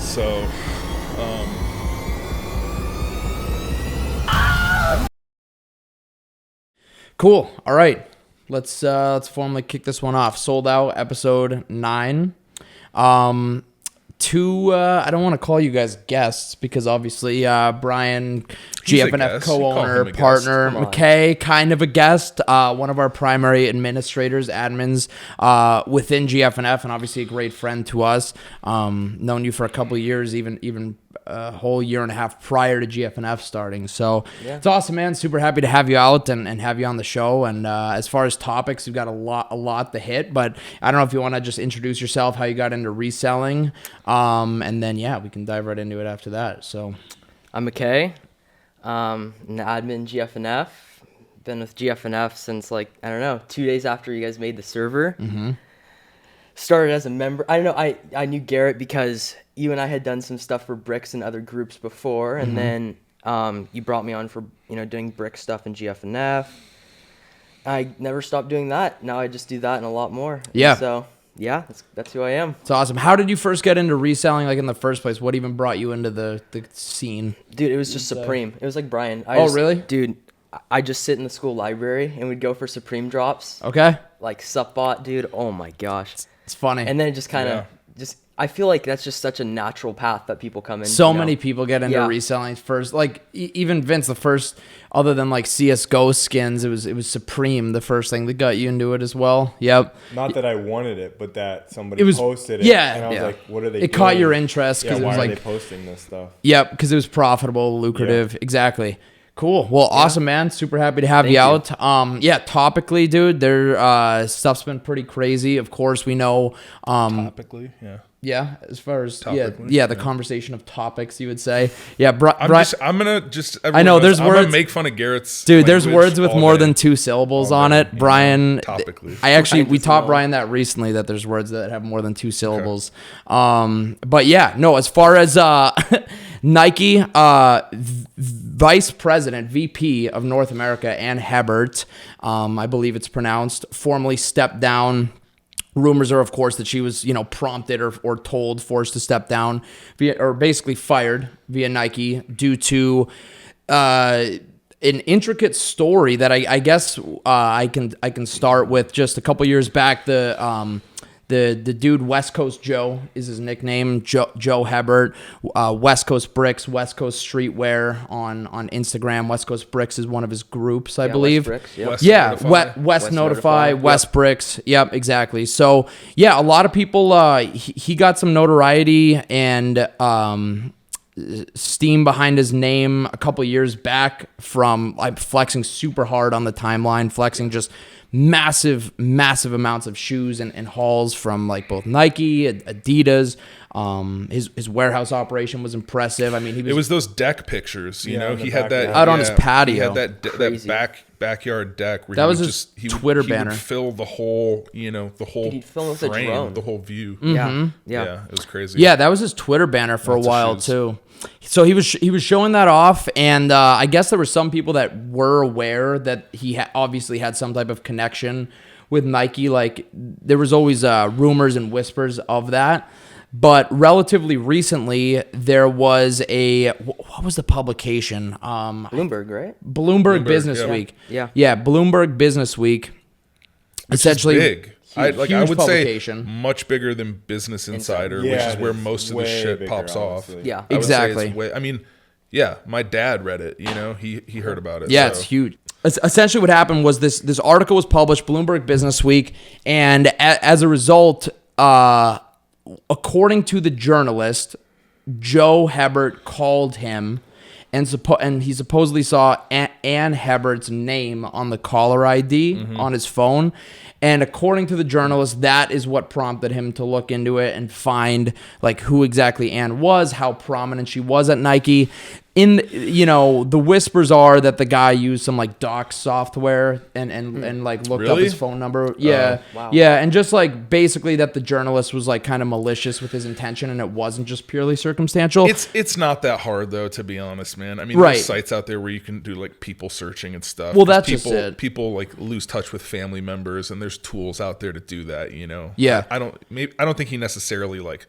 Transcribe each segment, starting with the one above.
So, Cool. All right. Let's formally kick this one off. Sold Out, episode 9. Two, I don't want to call you guys guests because obviously Brian, GFNF co-owner, partner, McKay, kind of a guest, one of our primary administrators, admins within GFNF, and obviously a great friend to us. Known you for a couple of years, even a whole year and a half prior to GFNF starting. So It's awesome, man. Super happy to have you out and have you on the show. And as far as topics, we've got a lot to hit, but I don't know if you want to just introduce yourself, how you got into reselling. And then, we can dive right into it after that. So I'm McKay, an admin GFNF. Been with GFNF since 2 days after you guys made the server. Mm-hmm. Started as a member. I don't know. I knew Garrett because you and I had done some stuff for Bricks and other groups before, and then you brought me on for doing Brick stuff in GFNF. I never stopped doing that. Now I just do that and a lot more. Yeah. So that's who I am. It's awesome. How did you first get into reselling, like in the first place? What even brought you into the scene? Dude, it was just Supreme. It was like Brian. Really? Dude, I just sit in the school library and we'd go for Supreme drops. Okay. Like Suppbot, dude. Oh my gosh. It's funny. And then it just kind of I feel like that's just such a natural path that people come in. So many people get into reselling first. Like even Vince, the first, other than like CS:GO skins, it was Supreme, the first thing that got you into it as well. Yep. Not that I wanted it, but that somebody posted it. Yeah. And I was like, what are they doing? It caught your interest because it was why like are they posting this stuff? Yep, because it was profitable, lucrative. Yeah. Exactly. Cool. Well, awesome, man. Super happy to have you out. Topically, dude, their stuff's been pretty crazy. Of course, we know. Topically, yeah. Yeah, as far as topically, the conversation of topics, you would say. Yeah, I'm gonna I know there's I'm words. Gonna make fun of Garrett's. Dude, there's words with more than 2 syllables on it. Brian, topically. We taught Brian that recently, that there's words that have more than 2 syllables. Okay. But yeah, no. As far as Nike, Vice President, VP of North America, Ann Hebert, I believe it's pronounced, formally stepped down. Rumors are, of course, that she was, prompted or told, forced to step down, or basically fired via Nike due to an intricate story that I guess I can start with. Just a couple years back, the dude, West Coast Joe is his nickname, Joe Hebert, West Coast Bricks, West Coast Streetwear on Instagram. West Coast Bricks is one of his groups, I believe. West Bricks, West Notify, West Bricks. Yep, exactly. So, a lot of people, he got some notoriety and steam behind his name a couple years back from flexing super hard on the timeline, flexing just massive amounts of shoes and hauls from like both Nike, Adidas. His warehouse operation was impressive. I mean, it was those deck pictures, he had that out on his patio. He had that backyard deck where that was his Twitter banner. He would fill the whole, the whole frame, the whole view. Mm-hmm. Yeah, it was crazy. Yeah, that was his Twitter banner for a while too. So he was showing that off, and I guess there were some people that were aware that he obviously had some type of connection with Nike. Like there was always rumors and whispers of that, but relatively recently there was what was the publication? Bloomberg, right? Bloomberg Businessweek. Yeah. Bloomberg Businessweek. Which essentially is big. I would publication. Say much bigger than Business Insider, which is where most of the shit pops off. Yeah, exactly. My dad read it. He heard about it. Yeah, so. It's huge. Essentially, what happened was this article was published, Bloomberg Businessweek, and as a result, according to the journalist, Joe Hebert called him, and he supposedly saw Ann Hebert's name on the caller ID on his phone. And according to the journalist, that is what prompted him to look into it and find like who exactly Ann was, how prominent she was at Nike. The whispers are that the guy used some like doc software and like looked up his phone number. Yeah. Wow. Yeah. And just like basically that the journalist was like kind of malicious with his intention and it wasn't just purely circumstantial. It's not that hard though, to be honest, man. I mean, there's sites out there where you can do like people searching and stuff. Well, that's just it. People like lose touch with family members and there's tools out there to do that, Yeah. I don't think he necessarily like,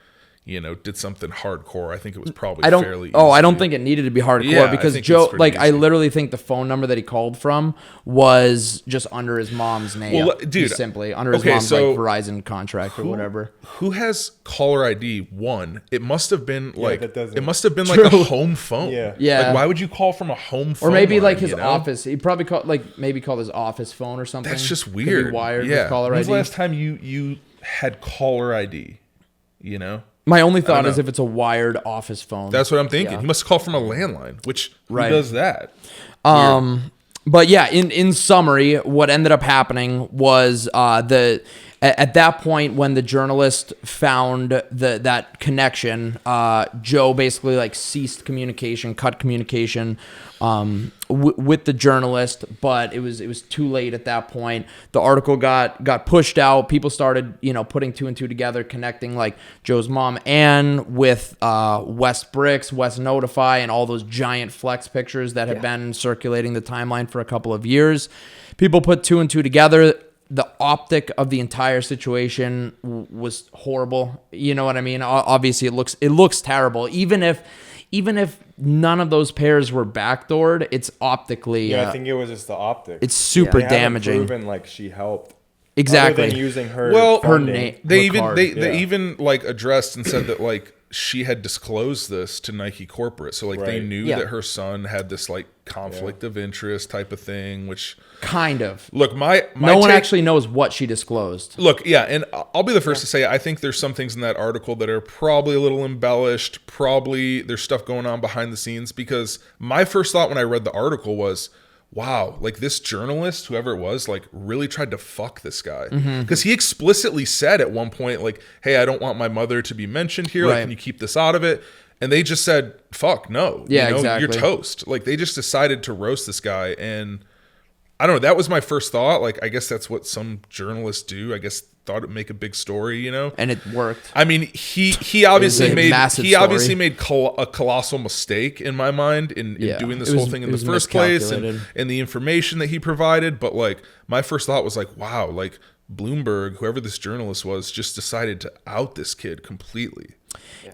did something hardcore. I think it was probably fairly easy. I don't think it needed to be hardcore because Joe, like, I literally think the phone number that he called from was just under his mom's name. Well, dude, simply under his mom's like Verizon contract or whatever. Who has caller ID? One, it must have been like it must have been like a home phone. Yeah. Like, why would you call from a home phone? Or maybe line, like his office. He probably called his office phone or something. That's just Could weird. be wired with caller When's ID. the last time you had caller ID? My only thought is if it's a wired office phone. That's what I'm thinking. He must have called from a landline, which who does that? But yeah, in summary, what ended up happening was at that point when the journalist found that connection, Joe basically like ceased communication, cut communication with the journalist, but it was too late at that point. The article got pushed out. People started, putting two and two together, connecting like Joe's mom Ann with West Bricks, West Notify, and all those giant flex pictures that have been circulating the timeline for a couple of years. People put two and two together. The optic of the entire situation was horrible. You know what I mean? Obviously, it looks terrible. Even if none of those pairs were backdoored, it's optically. Yeah, I think it was just the optics. It's super they damaging. Haven't proven like she helped. Exactly. Other than using her. her name. They even like addressed and said that like she had disclosed this to Nike corporate, so like they knew that her son had this like conflict of interest type of thing, which kind of look my no one actually knows what she disclosed. Look, and I'll be the first to say I think there's some things in that article that are probably a little embellished. Probably there's stuff going on behind the scenes, because my first thought when I read the article was, wow, like this journalist, whoever it was, like really tried to fuck this guy. Because he explicitly said at one point, like, hey, I don't want my mother to be mentioned here. Like, can you keep this out of it? And they just said, fuck, no. Exactly. You're toast. Like, they just decided to roast this guy. And I don't know, that was my first thought. Like, I guess that's what some journalists do. I guess thought it'd make a big story, And it worked. I mean, he obviously made a colossal mistake in my mind in doing this whole thing in the first place and the information that he provided. But like, my first thought was like, wow, like Bloomberg, whoever this journalist was, just decided to out this kid completely.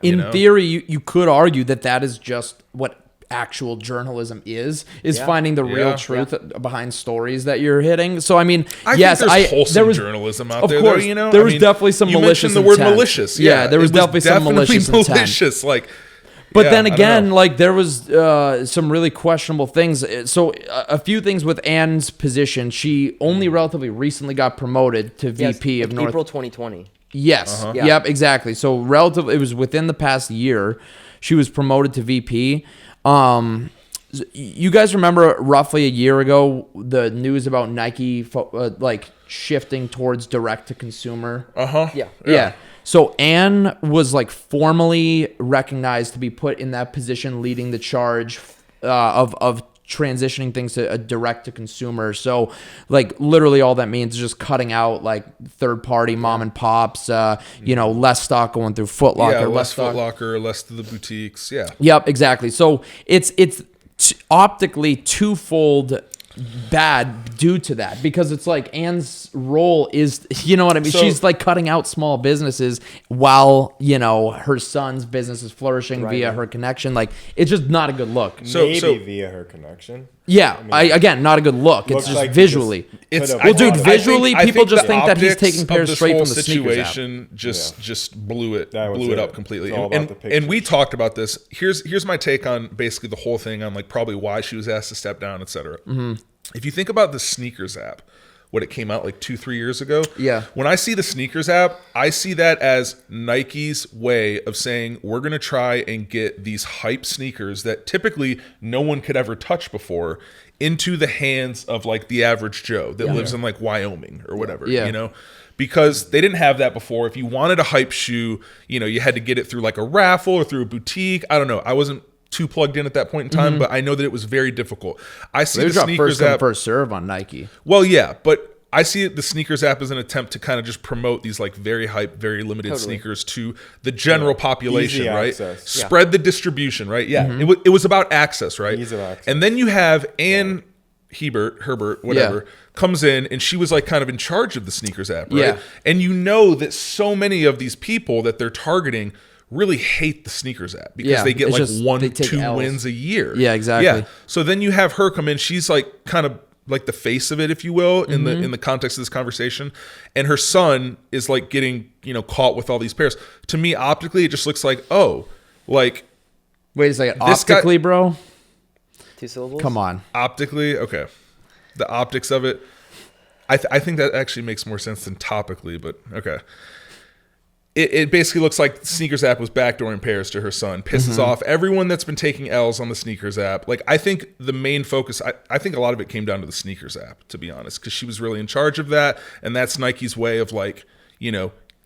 In theory, you could argue that is just what actual journalism is finding the real truth behind stories that you're hitting. So I mean, think there's wholesome journalism out there. Of course, there was definitely some malicious intent. You mentioned the word malicious. Yeah, there was definitely some malicious intent. Like, but then again, like there was some really questionable things. So a few things with Ann's position. She only relatively recently got promoted to VP of North. April 2020. Yes. Yep. Exactly. So it was within the past year. She was promoted to VP. You guys remember roughly a year ago the news about Nike like shifting towards direct to consumer? Yeah. So Ann was like formally recognized to be put in that position, leading the charge of transitioning things to a direct to consumer. So like literally all that means is just cutting out like third party mom and pops, less stock going through Foot Locker, less Foot Locker, less to the boutiques. Yep, exactly. So it's optically twofold bad due to that, because it's like Ann's role is, you know what I mean? So, she's like cutting out small businesses while, her son's business is flourishing via her connection. Like, it's just not a good look. Maybe via her connection. Yeah, again, not a good look. It's just like visually. Visually, people just think that he's taking pairs straight from the sneakers app. Just blew it up completely. And we talked about this. Here's my take on basically the whole thing on like probably why she was asked to step down, etc. If you think about the sneakers app, what it came out like 2-3 years ago. When I see the sneakers app, I see that as Nike's way of saying we're going to try and get these hype sneakers that typically no one could ever touch before into the hands of like the average Joe that lives in like Wyoming or whatever, because they didn't have that before. If you wanted a hype shoe, you had to get it through like a raffle or through a boutique. I don't know. I wasn't too plugged in at that point in time, but I know that it was very difficult. I see the sneakers app first serve on Nike. Well, yeah, but I see the sneakers app as an attempt to kind of just promote these like very hype, very limited sneakers to the general population, easy right? Access. Spread the distribution, right? It was about access, right? Ease of access. And then you have Ann Hebert, whatever, comes in, and she was like kind of in charge of the sneakers app, right? And you know that so many of these people that they're targeting really hate the sneakers app because they get like just, 1-2 wins a year. Yeah, exactly. Yeah. So then you have her come in. She's like kind of like the face of it, if you will, in the context of this conversation. And her son is like getting, caught with all these pairs. To me, optically, it just looks like, wait a second. Optically, bro? 2 syllables? Come on. Optically? Okay. The optics of it. I think that actually makes more sense than topically, but okay. It basically looks like the sneakers app was backdooring pairs to her son. Pisses off everyone that's been taking L's on the sneakers app. Like, I think the main focus, I think a lot of it came down to the sneakers app, to be honest, because she was really in charge of that. And that's Nike's way of like,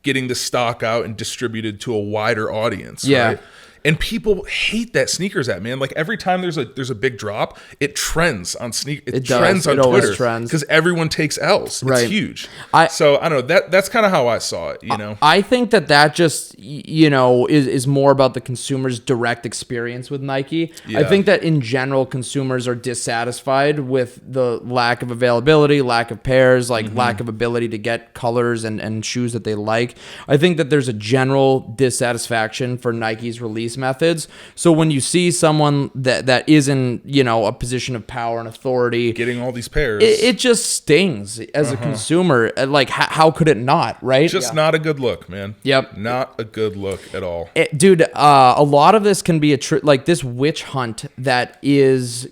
getting the stock out and distributed to a wider audience. Yeah. Right? And people hate that sneakers app, man. Like every time there's a big drop, it trends on It trends on Twitter because everyone takes L's. It's huge. So I don't know. That's kind of how I saw it. I think that just is more about the consumer's direct experience with Nike. Yeah. I think that in general, consumers are dissatisfied with the lack of availability, lack of pairs, like lack of ability to get colors and shoes that they like. I think that there's a general dissatisfaction for Nike's release methods. So when you see someone that is in a position of power and authority getting all these pairs, it just stings as a consumer. Like how could it not, right? Just not a good look, man. Yep, not a good look at all. Dude, a lot of this can be like this witch hunt that is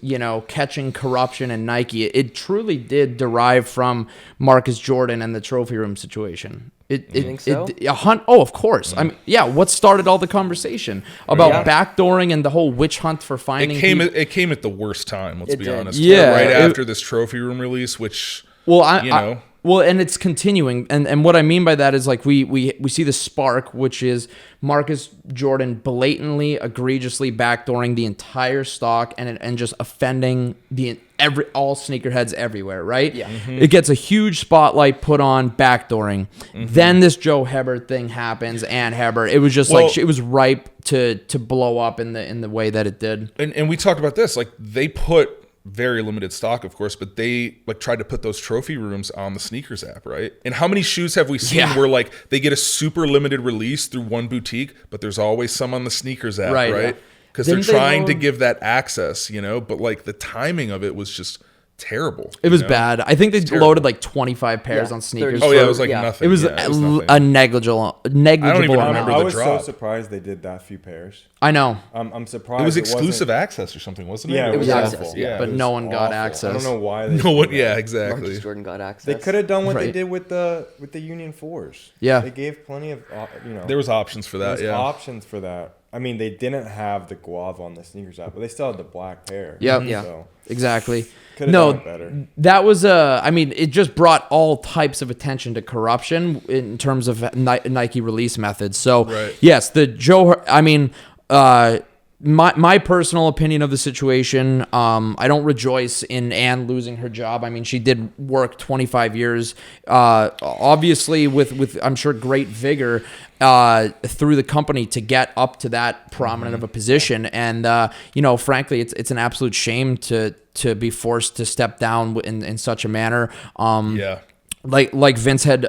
catching corruption in Nike. It truly did derive from Marcus Jordan and the trophy room situation. You think so? A hunt. Oh, of course. I mean, what started all the conversation about backdooring and the whole witch hunt for finding? It came at the worst time. Let's be honest. Yeah, right after this trophy room release, which and it's continuing. And what I mean by that is like we see the spark, which is Marcus Jordan blatantly, egregiously backdooring the entire stock and just offending all sneakerheads everywhere, right? Yeah. It gets a huge spotlight put on backdooring. Then this Joe Hebert thing happens, Ann Hebert. It was just it was ripe to blow up in the way that it did. And we talked about this. Like they put very limited stock, of course, but they like tried to put those trophy rooms on the sneakers app, right? And how many shoes have we seen where like they get a super limited release through one boutique, but there's always some on the sneakers app, right? Because they're trying to give that access, but like the timing of it was just terrible. It was bad. I think they loaded like 25 pairs on sneakers. Oh yeah, it was like nothing. It was, a negligible amount. I was so surprised they did that few pairs. I know. I'm surprised. It was exclusive access or something, wasn't it? Yeah, it was access. Yeah, but no one got access. I don't know why. No one. Yeah, exactly. Marcus Jordan got access. They could have done what they did with the Union 4s. Yeah, they gave plenty of There was options for that. Options for that. I mean, they didn't have the guava on the sneakers app, but they still had the black pair. Yep. Yeah. So. Exactly. Done better. That was it just brought all types of attention to corruption in terms of Nike release methods. So yes, the Joe. I mean, my personal opinion of the situation. I don't rejoice in Ann losing her job. I mean, she did work 25 years, obviously with I'm sure great vigor. Through the company to get up to that prominent of a position, and frankly, it's an absolute shame to be forced to step down in such a manner. Like Vince had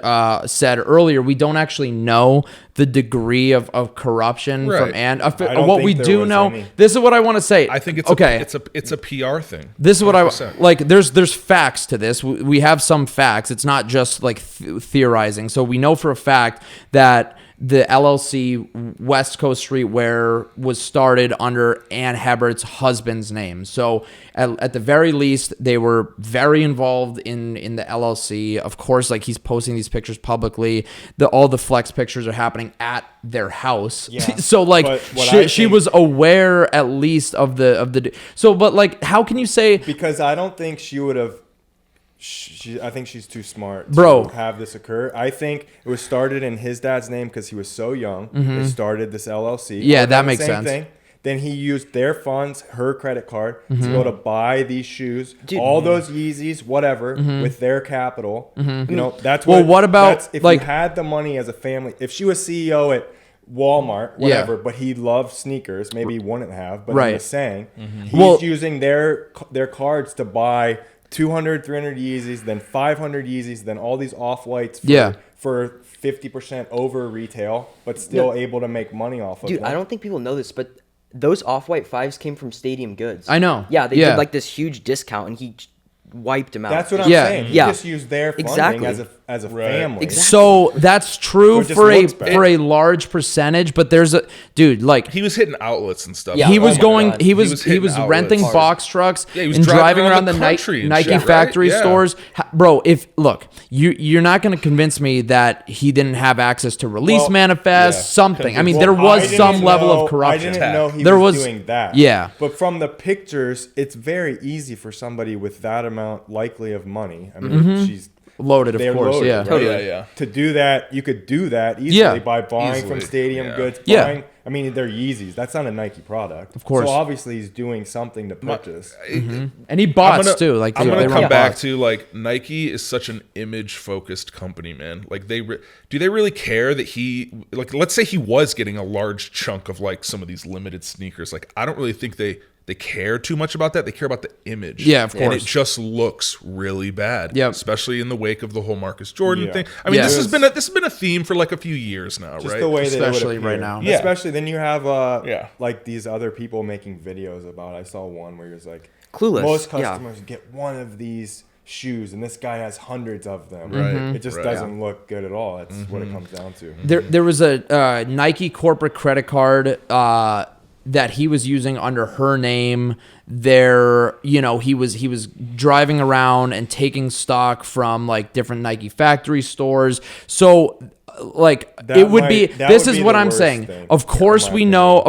said earlier, we don't actually know the degree of corruption from Ann. What we do know, this is what I want to say. I think it's it's a PR thing. This is what 100%. I like. There's facts to this. We have some facts. It's not just like theorizing. So we know for a fact that the LLC West Coast Streetwear was started under Ann Hebert's husband's name. So at the very least, they were very involved in the LLC. Of course, like he's posting these pictures publicly. All the flex pictures are happening at their house. Yeah. So like she was aware at least of the. So but like how can you say? Because I don't think she would have. I think she's too smart to have this occur. I think it was started in his dad's name because he was so young. They started this LLC. Yeah, that makes sense. Then he used their funds, her credit card, to go to buy these shoes, all those Yeezys, whatever, with their capital. That's what. Well, what about if you had the money as a family? If she was CEO at Walmart, whatever, but he loved sneakers, maybe he wouldn't have. But he was saying he's using their cards to buy 200, 300 Yeezys, then 500 Yeezys, then all these off-whites for 50% over retail, but still able to make money off of Dude, them. I don't think people know this, but those Off-White 5s came from Stadium Goods. I know. Yeah, they did like this huge discount, and he wiped them out. That's what I'm saying. He just used their funding as a family. Exactly. So that's true for a large percentage, but there's a dude like he was hitting outlets and stuff. Yeah, he was renting box trucks and driving around the Nike factory stores. Bro, you're not going to convince me that he didn't have access to release manifests, something. I mean, there was some level of corruption. I didn't know he was doing that. Yeah. But from the pictures, it's very easy for somebody with that amount likely of money. I mean, she's loaded, of course. Loaded, yeah, right? totally. Yeah. To do that, you could do that easily by buying from Stadium Goods. I mean, they're Yeezys. That's not a Nike product, of course. So obviously, he's doing something to purchase. And he bots too. Like I'm gonna come back to like Nike is such an image-focused company, man. Like do they really care that he like? Let's say he was getting a large chunk of like some of these limited sneakers. Like I don't really think they care too much about that. They care about the image. Yeah, of course. And it just looks really bad. Yeah. Especially in the wake of the whole Marcus Jordan thing. I mean, this has been a theme for like a few years now, just right? The way especially right now. Yeah. Especially then you have like these other people making videos about. I saw one where he was like, clueless. Most customers get one of these shoes, and this guy has hundreds of them. Right. It just doesn't look good at all. That's what it comes down to. There was a Nike corporate credit card that he was using under her name. He was driving around and taking stock from like different Nike factory stores. So like this is what I'm saying. Of course we know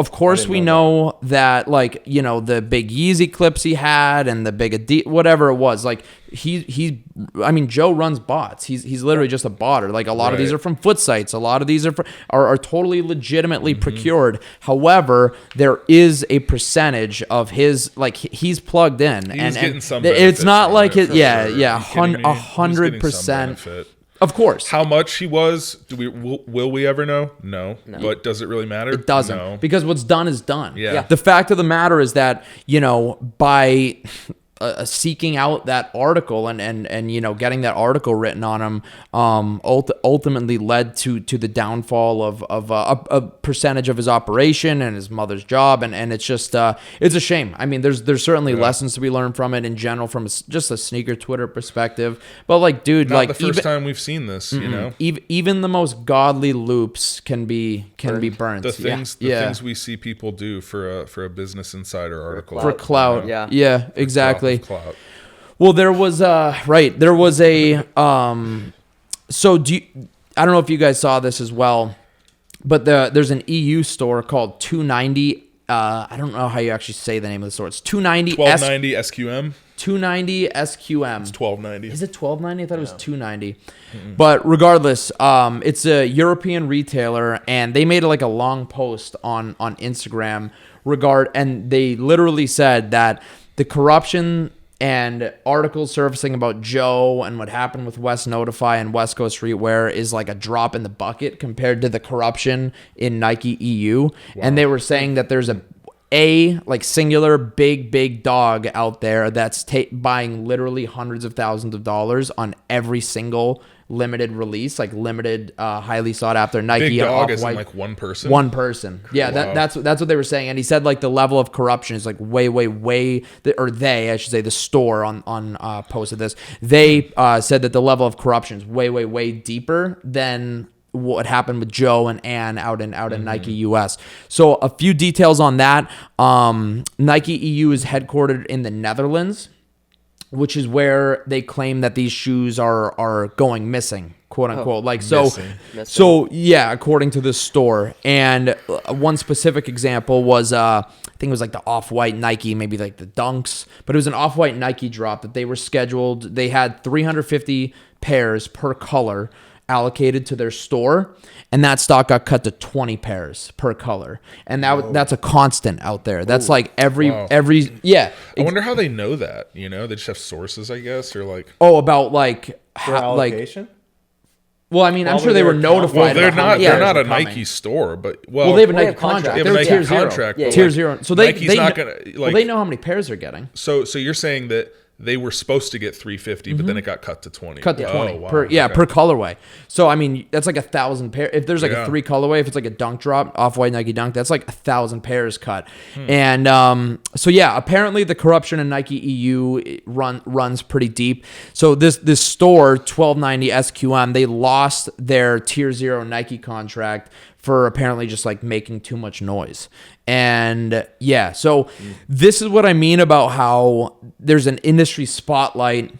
that like, the big Yeezy clips he had and the big whatever it was, like Joe runs bots. He's literally just a botter. Like a lot of these are from foot sites. A lot of these are totally legitimately procured. However, there is a percentage of his, like he's plugged in and getting some it's not like it. Sure. 100%. Of course. How much he was, will we ever know? No. But does it really matter? It doesn't. No. Because what's done is done. Yeah. The fact of the matter is that, by seeking out that article and getting that article written on him ultimately led to the downfall of a percentage of his operation and his mother's job, and it's just it's a shame. I mean, there's certainly lessons to be learned from it in general from just a sneaker Twitter perspective, but like, dude, not like the first time we've seen this, even the most godly loops can be burnt. The things we see people do for a Business Insider article for clout. Yeah, exactly. Clout. Well, there was a so I don't know if you guys saw this as well, but there's an EU store called 290. I don't know how you actually say the name of the store. It's 290 1290 SQM. 290 SQM. It's 1290. Is it 1290? I thought it was 290. But regardless, it's a European retailer, and they made like a long post on Instagram and they literally said that the corruption and articles surfacing about Joe and what happened with West Notify and West Coast Streetwear is like a drop in the bucket compared to the corruption in Nike EU. Wow. And they were saying that there's a like singular big dog out there that's buying literally hundreds of thousands of dollars on every single limited release, like limited, highly sought after Nike. Big dog isn't like one person. One person. Yeah, wow. That's what they were saying, and he said like the level of corruption is like way, I should say, the store on posted this. They said that the level of corruption is way deeper than what happened with Joe and Ann out in Nike US. So a few details on that. Nike EU is headquartered in the Netherlands, which is where they claim that these shoes are going missing, quote unquote. Missing. So yeah, according to this store. And one specific example was, I think it was like the Off-White Nike, maybe like the Dunks, but it was an Off-White Nike drop that they were scheduled. They had 350 pairs per color allocated to their store, and that stock got cut to 20 pairs per color, and that's a constant out there. That's like every I wonder how they know that. They just have sources, I guess, or like about like allocation. Well, I mean, I'm sure they were notified. Well, they're not a Nike store, but they have a Nike contract. They have a Nike contract. Tier 0. So Nike's not gonna they know how many pairs they're getting. So you're saying that they were supposed to get $350, but then it got cut to $20. Cut to 20 wow. per colorway. So I mean, that's like 1,000 pair. If there's like a 3 colorway, if it's like a dunk drop, off-white Nike dunk, that's like 1,000 pairs cut. And so yeah, apparently the corruption in Nike EU runs pretty deep. So this store 1290 SQM, they lost their tier 0 Nike contract for apparently just like making too much noise. And yeah, so this is what I mean about how there's an industry spotlight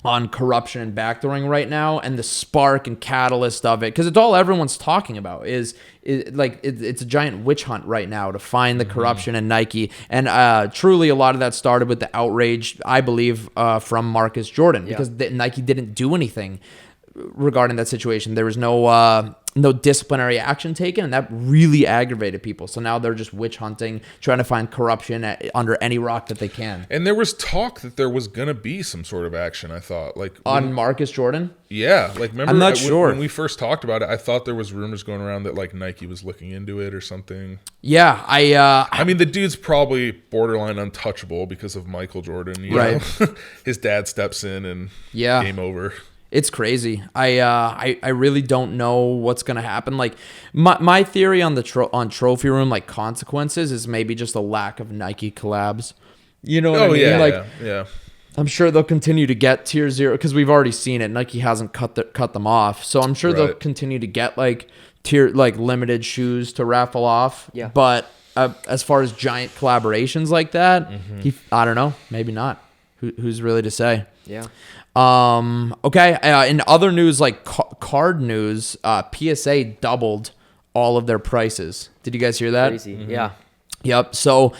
on corruption and backdooring right now, and the spark and catalyst of it, because it's all everyone's talking about is it's a giant witch hunt right now to find the corruption in Nike. And truly a lot of that started with the outrage, I believe, from Marcus Jordan, because Nike didn't do anything regarding that situation. There was no disciplinary action taken, and that really aggravated people. So now they're just witch hunting, trying to find corruption under any rock that they can. And there was talk that there was going to be some sort of action, I thought. On Marcus Jordan? Yeah. Remember, I'm not sure. When we first talked about it, I thought there was rumors going around that Nike was looking into it or something. Yeah. I mean, the dude's probably borderline untouchable because of Michael Jordan. You know? His dad steps in and game over. It's crazy. I really don't know what's gonna happen. Like my theory on on trophy room consequences is maybe just a lack of Nike collabs. You know what I mean? Yeah. I'm sure they'll continue to get tier 0 because we've already seen it. Nike hasn't cut them off, so I'm sure they'll continue to get tier limited shoes to raffle off. Yeah. But as far as giant collaborations like that, I don't know. Maybe not. Who's really to say? Yeah. Okay. In other news, card news, PSA doubled all of their prices. Did you guys hear that? Crazy. Yeah. Yep. So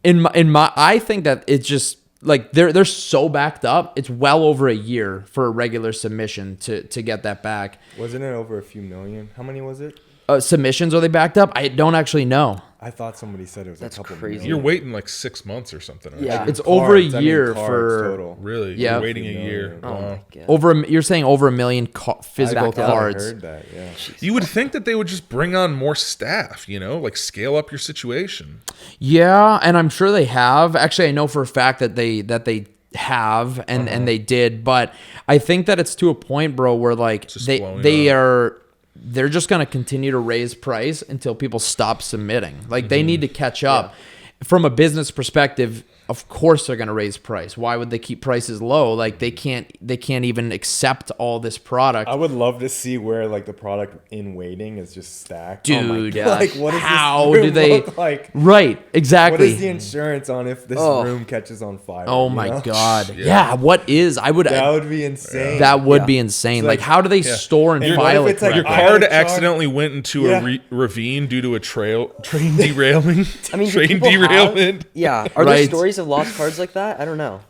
in my, I think that it's just they're so backed up. It's well over a year for a regular submission to get that back. Wasn't it over a few million? How many was it? Submissions, are they backed up? I don't actually know. I thought somebody said it was a couple crazy. million. You're waiting 6 months or something. Yeah. It's over a year for total. Really? Yeah. You're waiting a year. Oh Wow. my God. you're saying over a million physical Backed up. cards. I heard that, yeah. You would think that they would just bring on more staff, scale up your situation. Yeah, and I'm sure they have. Actually, I know for a fact that they have and they did, but I think that it's to a point, bro, where they're just going to continue to raise price until people stop submitting. They need to catch up. From a business perspective, of course they're going to raise price. Why would they keep prices low? They can't even accept all this product. I would love to see where the product in waiting is just stacked. Dude, what does how this do they look like? Right, exactly. What is the insurance on if this room catches on fire? Oh my God. Yeah, what is? That would be insane. That would be insane. So how do they store and file it? Your card accidentally went into a ravine due to a train derailing. I mean, train derailment. Are there stories of lost cards like that? I don't know.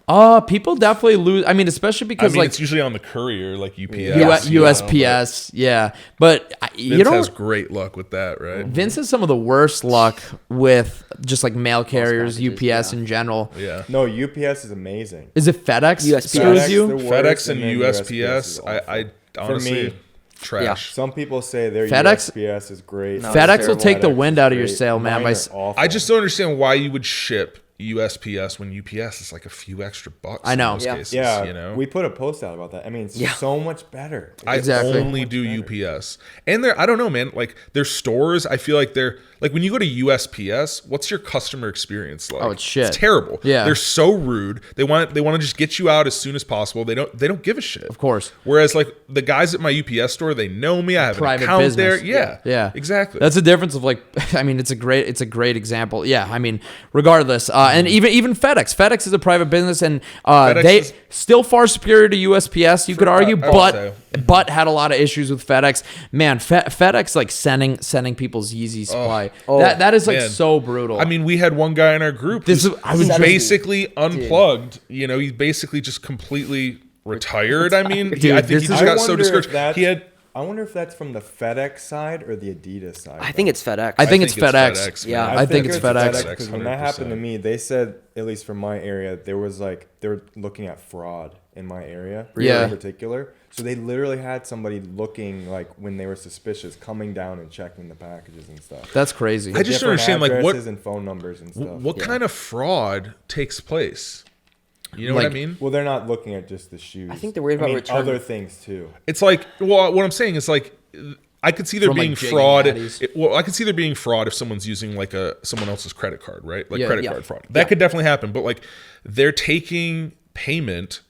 People definitely lose. I mean, especially because it's usually on the courier, UPS. USPS, yeah. But Vince has great luck with that, right? Vince has some of the worst luck with just mail carriers, UPS in general. Yeah. No, UPS is amazing. Is it FedEx? USPS. FedEx and USPS. I honestly. For me, trash. Yeah. Some people say their FedEx USPS is great. No, FedEx will take the wind out of your sail, man. I just don't understand why you would ship USPS when UPS is a few extra bucks. I know. In most cases, yeah. We put a post out about that. I mean, it's so much better. I only do UPS, and I don't know, man. Their stores, I feel they're when you go to USPS, what's your customer experience like? Oh, it's shit. It's terrible. Yeah, they're so rude. They want to just get you out as soon as possible. They don't give a shit. Of course. Whereas the guys at my UPS store, they know me. I have private an account business. there. Yeah, exactly. That's a difference of I mean, it's a great example. Yeah, I mean, regardless, and even FedEx. FedEx is a private business, and they still far superior to USPS. You could argue, but had a lot of issues with FedEx. Man, FedEx sending people's Yeezy Supply. That is so brutal. I mean, we had one guy in our group who basically unplugged. Dude. He basically just completely retired. I mean, I think he just got so discouraged. I wonder if that's from the FedEx side or the Adidas side. I think it's FedEx. I think it's FedEx. Yeah, I think it's FedEx. Because when that happened to me, they said, at least from my area, there was they were looking at fraud in my area, in particular. So they literally had somebody looking when they were suspicious, coming down and checking the packages and stuff. That's crazy. I just don't understand what and phone numbers and stuff. What kind of fraud takes place? You know what I mean? Well, they're not looking at just the shoes. I think they're worried about return. other things too. It's like, well, what I'm saying is like, I could see there being fraud. I could see there being fraud if someone's using like someone else's credit card, right? Like credit card fraud. That could definitely happen. But like, they're taking payment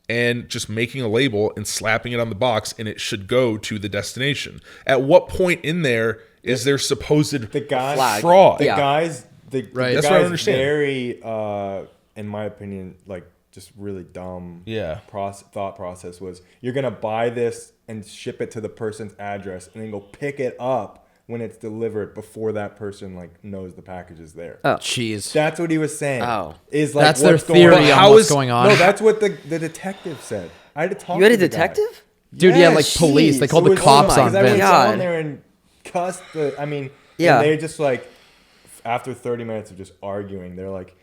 and just making a label and slapping it on the box, and it should go to the destination. At what point in there is there supposed fraud? The guy's That's what I understand. Very, in my opinion, like just really dumb. Thought process was you're gonna buy this and ship it to the person's address, and then go pick it up when it's delivered before that person like knows the package is there. Oh, jeez. That's what he was saying. Is like that's their theory on what's going on. No, that's what the detective said. I had to talk. You had to a detective? Dude, yeah, like police. They called the cops on Vince. I went down there and cussed the. I mean, and they just like after 30 minutes of just arguing, they're like,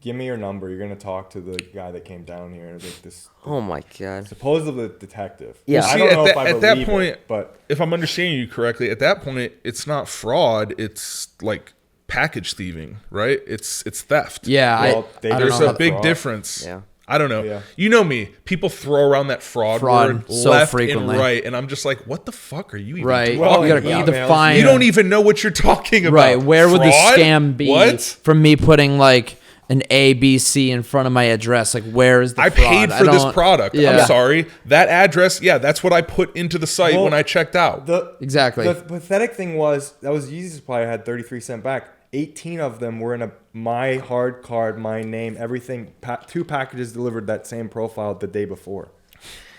"Give me your number. You're gonna talk to the guy that came down here." Like this. Oh my god. Supposedly the detective. Yeah. See, I don't know if I at that believe point, it, but if I'm understanding you correctly, at that point, it's not fraud. It's like package thieving, right? It's theft. Yeah, well, there's a big difference. Yeah. I don't know. Yeah. You know me. People throw around that fraud word so left frequently. and right, and I'm just like, what the fuck are you even Right. talking You about? gotta define. You don't even know what you're talking about. Right. Where would the Fraud? scam be What? from me putting like an A, B, C in front of my address? Like, where is the I fraud? paid for this product. Yeah. I'm sorry. That address, that's what I put into the site when I checked out. Exactly. The pathetic thing was that was Yeezy Supply. I had 33 cents back. 18 of them were in a my hard card, my name, everything. 2 packages delivered that same profile the day before,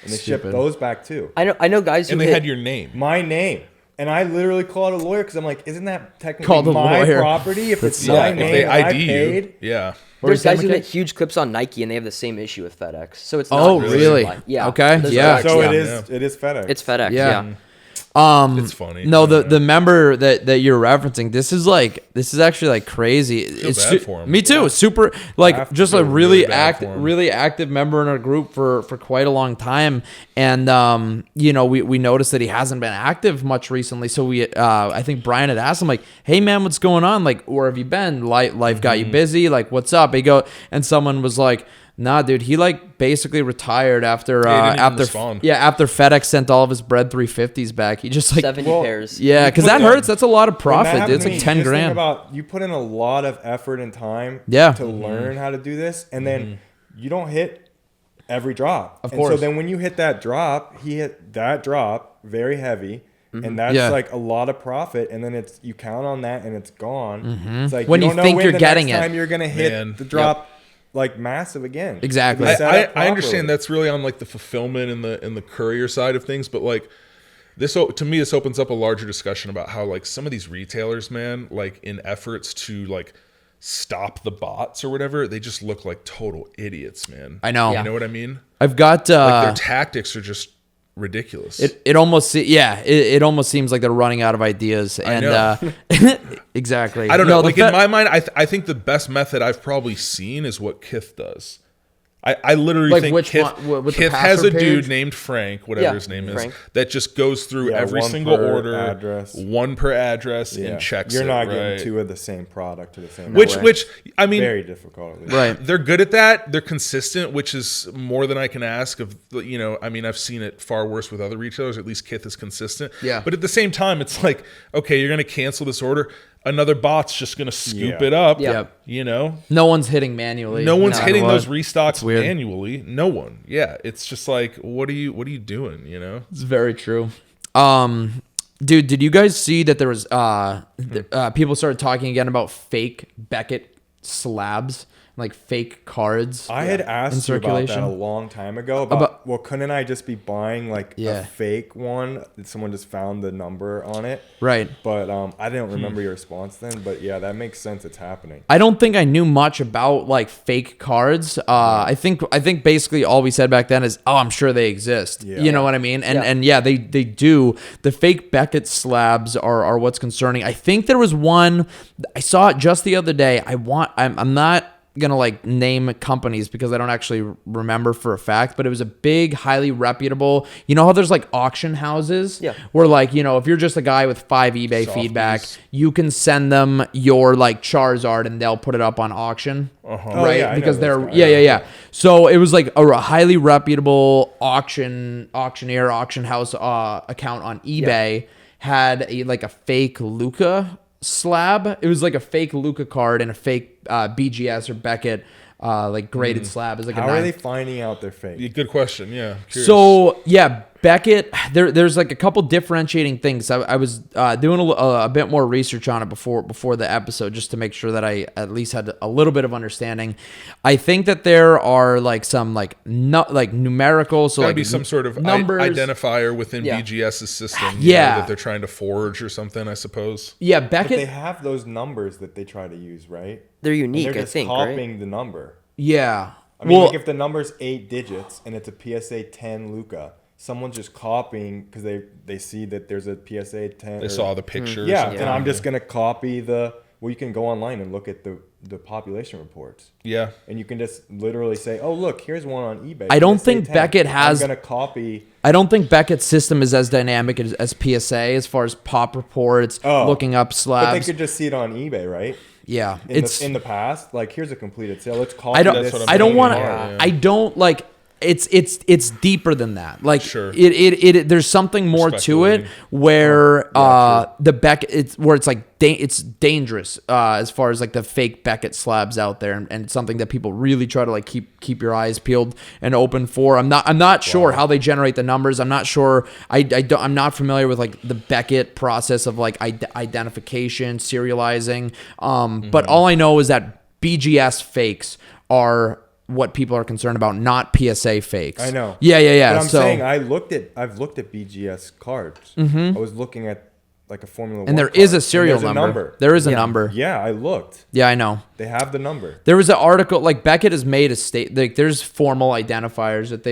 and they shipped those back too. I know guys who and they had your name. My name. And I literally called a lawyer because I'm like, isn't that technically my property if it's my name? If they and I ID paid? you. Yeah. There's guys who get huge clips on Nike, and they have the same issue with FedEx. So it's not Oh, really? Yeah. Okay. There's Yeah. FedEx, So yeah. it is FedEx. It's FedEx. Yeah. Yeah. It's funny. No, the member that you're referencing, this is actually like crazy. It's bad for him. Me too. Super like just a really really active member in our group for quite a long time, and we noticed that he hasn't been active much recently. So I think Brian had asked him like, "Hey man, what's going on? Like, where have you been? Life got you busy? Like, what's up?" And someone was like, "Nah, dude, he like basically retired after FedEx sent all of his bread 350s back. He just like 70 pairs. Yeah, because that hurts. That's a lot of profit. Dude. It's like 10 grand. About you put in a lot of effort and time to learn how to do this, and then you don't hit every drop. Of course. So then when you hit that drop, he hit that drop very heavy. And that's like a lot of profit, and then you count on that, and it's gone. It's like when you don't know think when you're the getting next it, time you're gonna hit the drop. Like massive again. Exactly. I understand that's really on like the fulfillment and the courier side of things, but like this to me, this opens up a larger discussion about how like some of these retailers, man, like in efforts to like stop the bots or whatever, they just look like total idiots, man. I know. You know what I mean? I've got like their tactics are just ridiculous. It almost seems like they're running out of ideas, and exactly. I don't know. Like in my mind, I think the best method I've probably seen is what Kith does. I literally like think Kith has a dude named Frank, whatever his name is, that just goes through every single order, one per address, and checks it. You're not getting 2 of the same product to the same. Which I mean, very difficult. Right. They're good at that. They're consistent, which is more than I can ask of. I mean, I've seen it far worse with other retailers. At least Kith is consistent. Yeah. But at the same time, it's like, okay, you're going to cancel this order. Another bot's just going to scoop it up. Yep. No one's hitting manually. No one's hitting those restocks manually. No one. Yeah. It's just like, what are you doing? It's very true. Dude, did you guys see that there was people started talking again about fake Beckett slabs? Like fake cards. I had asked you about that a long time ago. About well, couldn't I just be buying like a fake one that someone just found the number on it? Right. But I didn't remember your response then. But yeah, that makes sense. It's happening. I don't think I knew much about like fake cards. I think basically all we said back then is, oh, I'm sure they exist. Yeah. You know what I mean? And they do. The fake Beckett slabs are what's concerning. I think there was one I saw it just the other day. I'm not gonna like name companies because I don't actually remember for a fact, but it was a big, highly reputable. You know how there's like auction houses, where like, you know, if you're just a guy with 5 eBay feedback, you can send them your like Charizard and they'll put it up on auction, right? Because they're So it was like a highly reputable auction house account on eBay had a fake Luka slab. It was like a fake Luka card and a fake BGS or Beckett like graded slab. Is like how are they finding out they're fake? Good question. Yeah. Curious. So yeah, Beckett. There's like a couple differentiating things. I was doing a bit more research on it before the episode just to make sure that I at least had a little bit of understanding. I think that there are like some numerical, so like be some sort of numbers, identifier within BGS's system. That they're trying to forge or something, I suppose. Yeah, Beckett. But they have those numbers that they try to use, right? They're unique. And they're just copying the number. Yeah. I mean, like if the number's 8 digits and it's a PSA 10 Luka, someone's just copying because they see that there's a PSA 10. They saw the picture. Yeah, and I'm just gonna copy you can go online and look at the population reports. Yeah. And you can just literally say, oh, look, here's one on eBay. I don't think Beckett has. I'm gonna copy. I don't think Beckett's system is as dynamic as PSA as far as pop reports, looking up slabs. But they could just see it on eBay, right? Yeah, in the past, like here's a completed sale. Let's copy. I don't want to. I don't like. It's deeper than that. Like it there's something more to it where the Beckett it's like it's dangerous as far as like the fake Beckett slabs out there, and it's something that people really try to like keep your eyes peeled and open for. I'm not sure how they generate the numbers. I'm not sure. I'm not familiar with like the Beckett process of like identification, serializing. But all I know is that BGS fakes are what people are concerned about, not PSA fakes. I know. Yeah. But I'm saying I've looked at BGS cards. I was looking at like a Formula 1 and there card, is a serial number. There is a number. Yeah, I looked. Yeah, I know. They have the number. There was an article like Beckett has made a state like there's formal identifiers that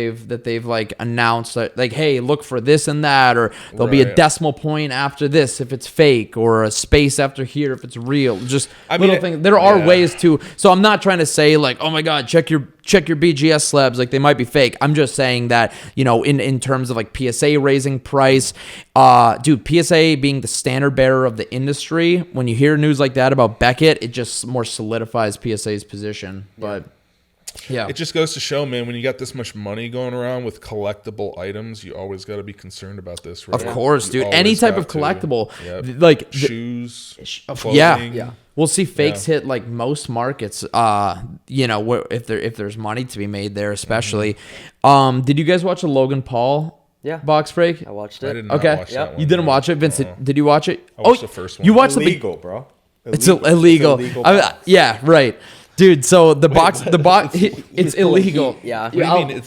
they've like announced that like, hey, look for this and that, or there'll be a decimal point after this if it's fake, or a space after here if it's real. Just little things. There are ways to. So I'm not trying to say like, oh my God, check your BGS slabs, like they might be fake. I'm just saying that, you know, in terms of like PSA raising price, dude, PSA being the standard bearer of the industry, when you hear news like that about Beckett, it just more solidifies PSA's position. But yeah, it just goes to show, man, when you got this much money going around with collectible items, you always got to be concerned about this, right? Of course, dude. Any type of collectible, like shoes, clothing. Yeah. We'll see fakes hit like most markets. You know, if there's money to be made there, especially. Did you guys watch the Logan Paul box break? I watched it. I did not watch that one. You didn't watch it, Vincent? Did you watch it? I watched the first one. You watched illegal, bro. It's illegal. Yeah, right. Dude, so the box, it's illegal. Yeah.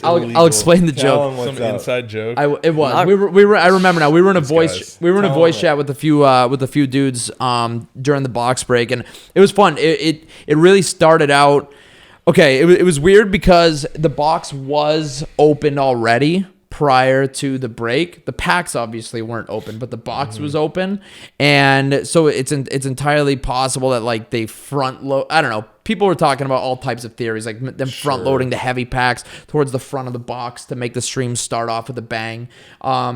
I'll explain the joke. Some inside joke. It was. I remember now. We were in a voice chat with a few dudes during the box break, and it was fun. It really started out. Okay, it was weird because the box was open already prior to the break. The packs obviously weren't open, but the box was open, and so it's entirely possible that like they front load. I don't know. People were talking about all types of theories, like them front loading the heavy packs towards the front of the box to make the stream start off with a bang.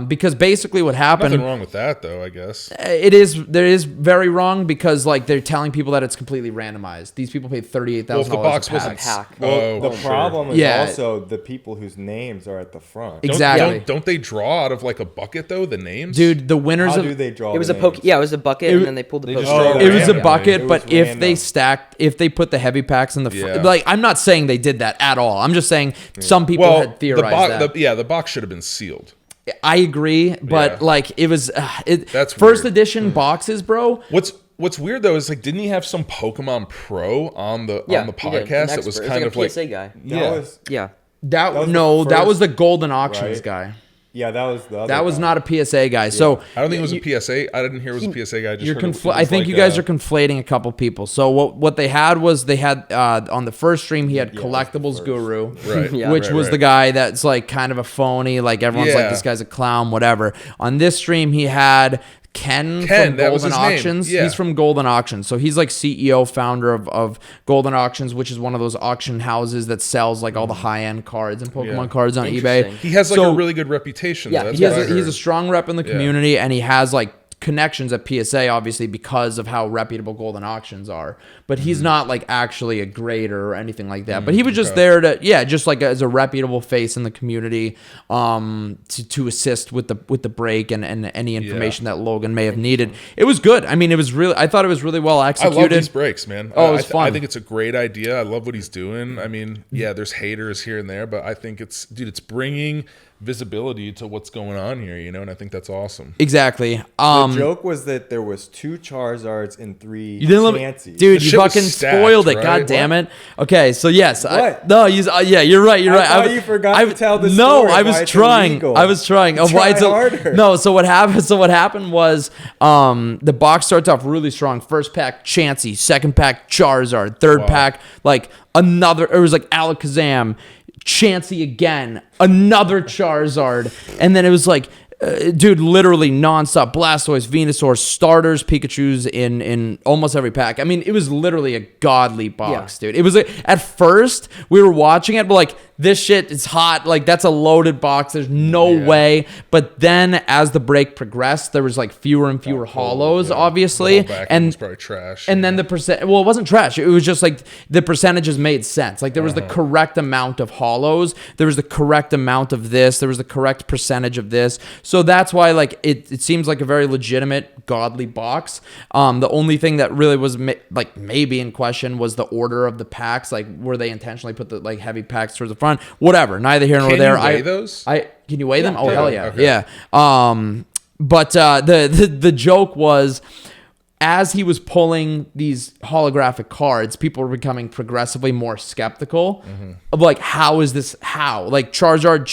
Because basically what happened. Nothing wrong with that, though, I guess. There is very wrong because like they're telling people that it's completely randomized. These people paid $38,000. Well, if the box was a pack. Well, the problem is also the people whose names are at the front. Exactly. Don't they draw out of like a bucket though? The names, dude. The winners. How do they draw? It was the a names? Yeah, it was a bucket, and then they pulled the poker. It was a bucket, but if they put the heavy packs in the front, like I'm not saying they did that at all. I'm just saying some people had theorized that. The box should have been sealed. I agree, but like it was. That's first weird. edition boxes, bro. What's weird though is like, didn't he have some Pokemon Pro on the podcast that was kind of like PSA guy? That was the Golden Auctions guy. Yeah, that was the other That was guy. not a PSA guy. So I don't think it was a PSA. I didn't hear it was a PSA guy. I think you guys are conflating a couple people. So what they had was on the first stream he had Collectibles Guru, right? which was the guy that's like kind of a phony. Like everyone's like, this guy's a clown, whatever. On this stream he had Ken from Golden Auctions. Yeah. He's from Golden Auctions. So he's like CEO, founder of Golden Auctions, which is one of those auction houses that sells like all the high-end cards and Pokemon cards on eBay. He has like a really good reputation. Yeah, he has a strong rep in the community, and he has like connections at PSA, obviously, because of how reputable Golden Auctions are. But he's not like actually a grader or anything like that. But he was just there to, just like as a reputable face in the community, to assist with the break and any information that Logan may have needed. It was good. I mean, I thought it was really well executed. I love these breaks, man. Oh, it was fun. I think it's a great idea. I love what he's doing. I mean, there's haters here and there, but I think it's bringing visibility to what's going on here, and I think that's awesome. Exactly. The joke was that there was 2 Charizards and 3 Chanseys. Dude, you fucking spoiled it. Right? God damn it. Okay, so yes. You're right. You're right. I thought you forgot to tell the story. No, I was trying. Harder. No, so what happened was the box starts off really strong. First pack, Chansey. Second pack, Charizard. Third pack, like another, it was like Alakazam. Chansey again, another Charizard, and then it was like, dude, literally nonstop Blastoise, Venusaur, starters, Pikachus in almost every pack. I mean, it was literally a godly box, dude. It was at first we were watching it, but like, this shit is hot. Like, that's a loaded box. There's no way. But then as the break progressed, there was like fewer and fewer hollows, obviously. And was probably trash. And then the percent, well, it wasn't trash. It was just like the percentages made sense. Like, there was the correct amount of hollows. There was the correct amount of this. There was the correct percentage of this. So that's why, like, it seems like a very legitimate, godly box. The only thing that really was maybe in question was the order of the packs. Like, were they intentionally put the like heavy packs towards the front? Whatever, neither here nor there. Can you weigh those? Can you weigh them? Oh, hell yeah. Okay. Yeah. But the joke was, as he was pulling these holographic cards, people were becoming progressively more skeptical of like, how is this? How? Like Charizard,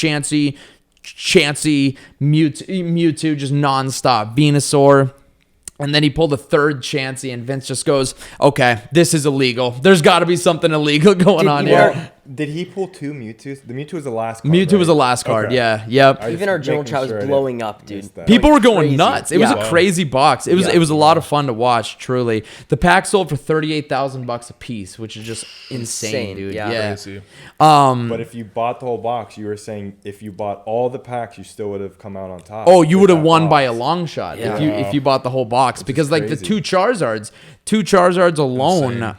Chansey, Mewtwo, just nonstop. Venusaur. And then he pulled a third Chansey, and Vince just goes, okay, this is illegal. There's got to be something illegal going on here. Did he pull 2 Mewtwo's? The Mewtwo was the last card. Mewtwo was the last card, yeah. Yep. Even our general chat was blowing up, dude. People were going nuts. It was a crazy box. It was a lot of fun to watch, truly. The pack sold for $38,000 a piece, which is just insane, dude. Yeah. Crazy. But if you bought the whole box, you were saying if you bought all the packs, you still would have come out on top. Oh, you would have won by a long shot if you bought the whole box. Because like the 2 Charizards alone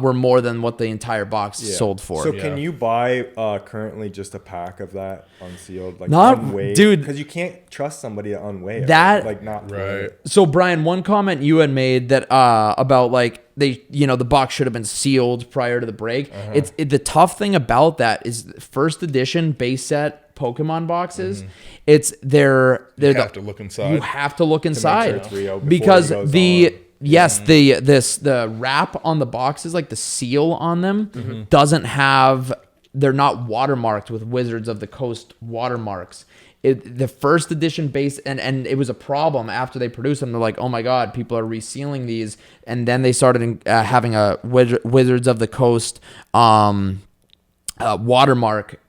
were more than what the entire box sold for. So can you buy currently just a pack of that unsealed, like unweighed? Dude, because you can't trust somebody to unweigh it. That like not right. So Brian, one comment you had made that about like the box should have been sealed prior to the break. The tough thing about that is first edition base set Pokemon boxes. It's you have to look inside. You have to look inside it's real because the wrap on the boxes, like the seal on them, doesn't have. They're not watermarked with Wizards of the Coast watermarks. The first edition base, and it was a problem after they produced them. They're like, oh my God, people are resealing these. And then they started having a Wizards of the Coast watermark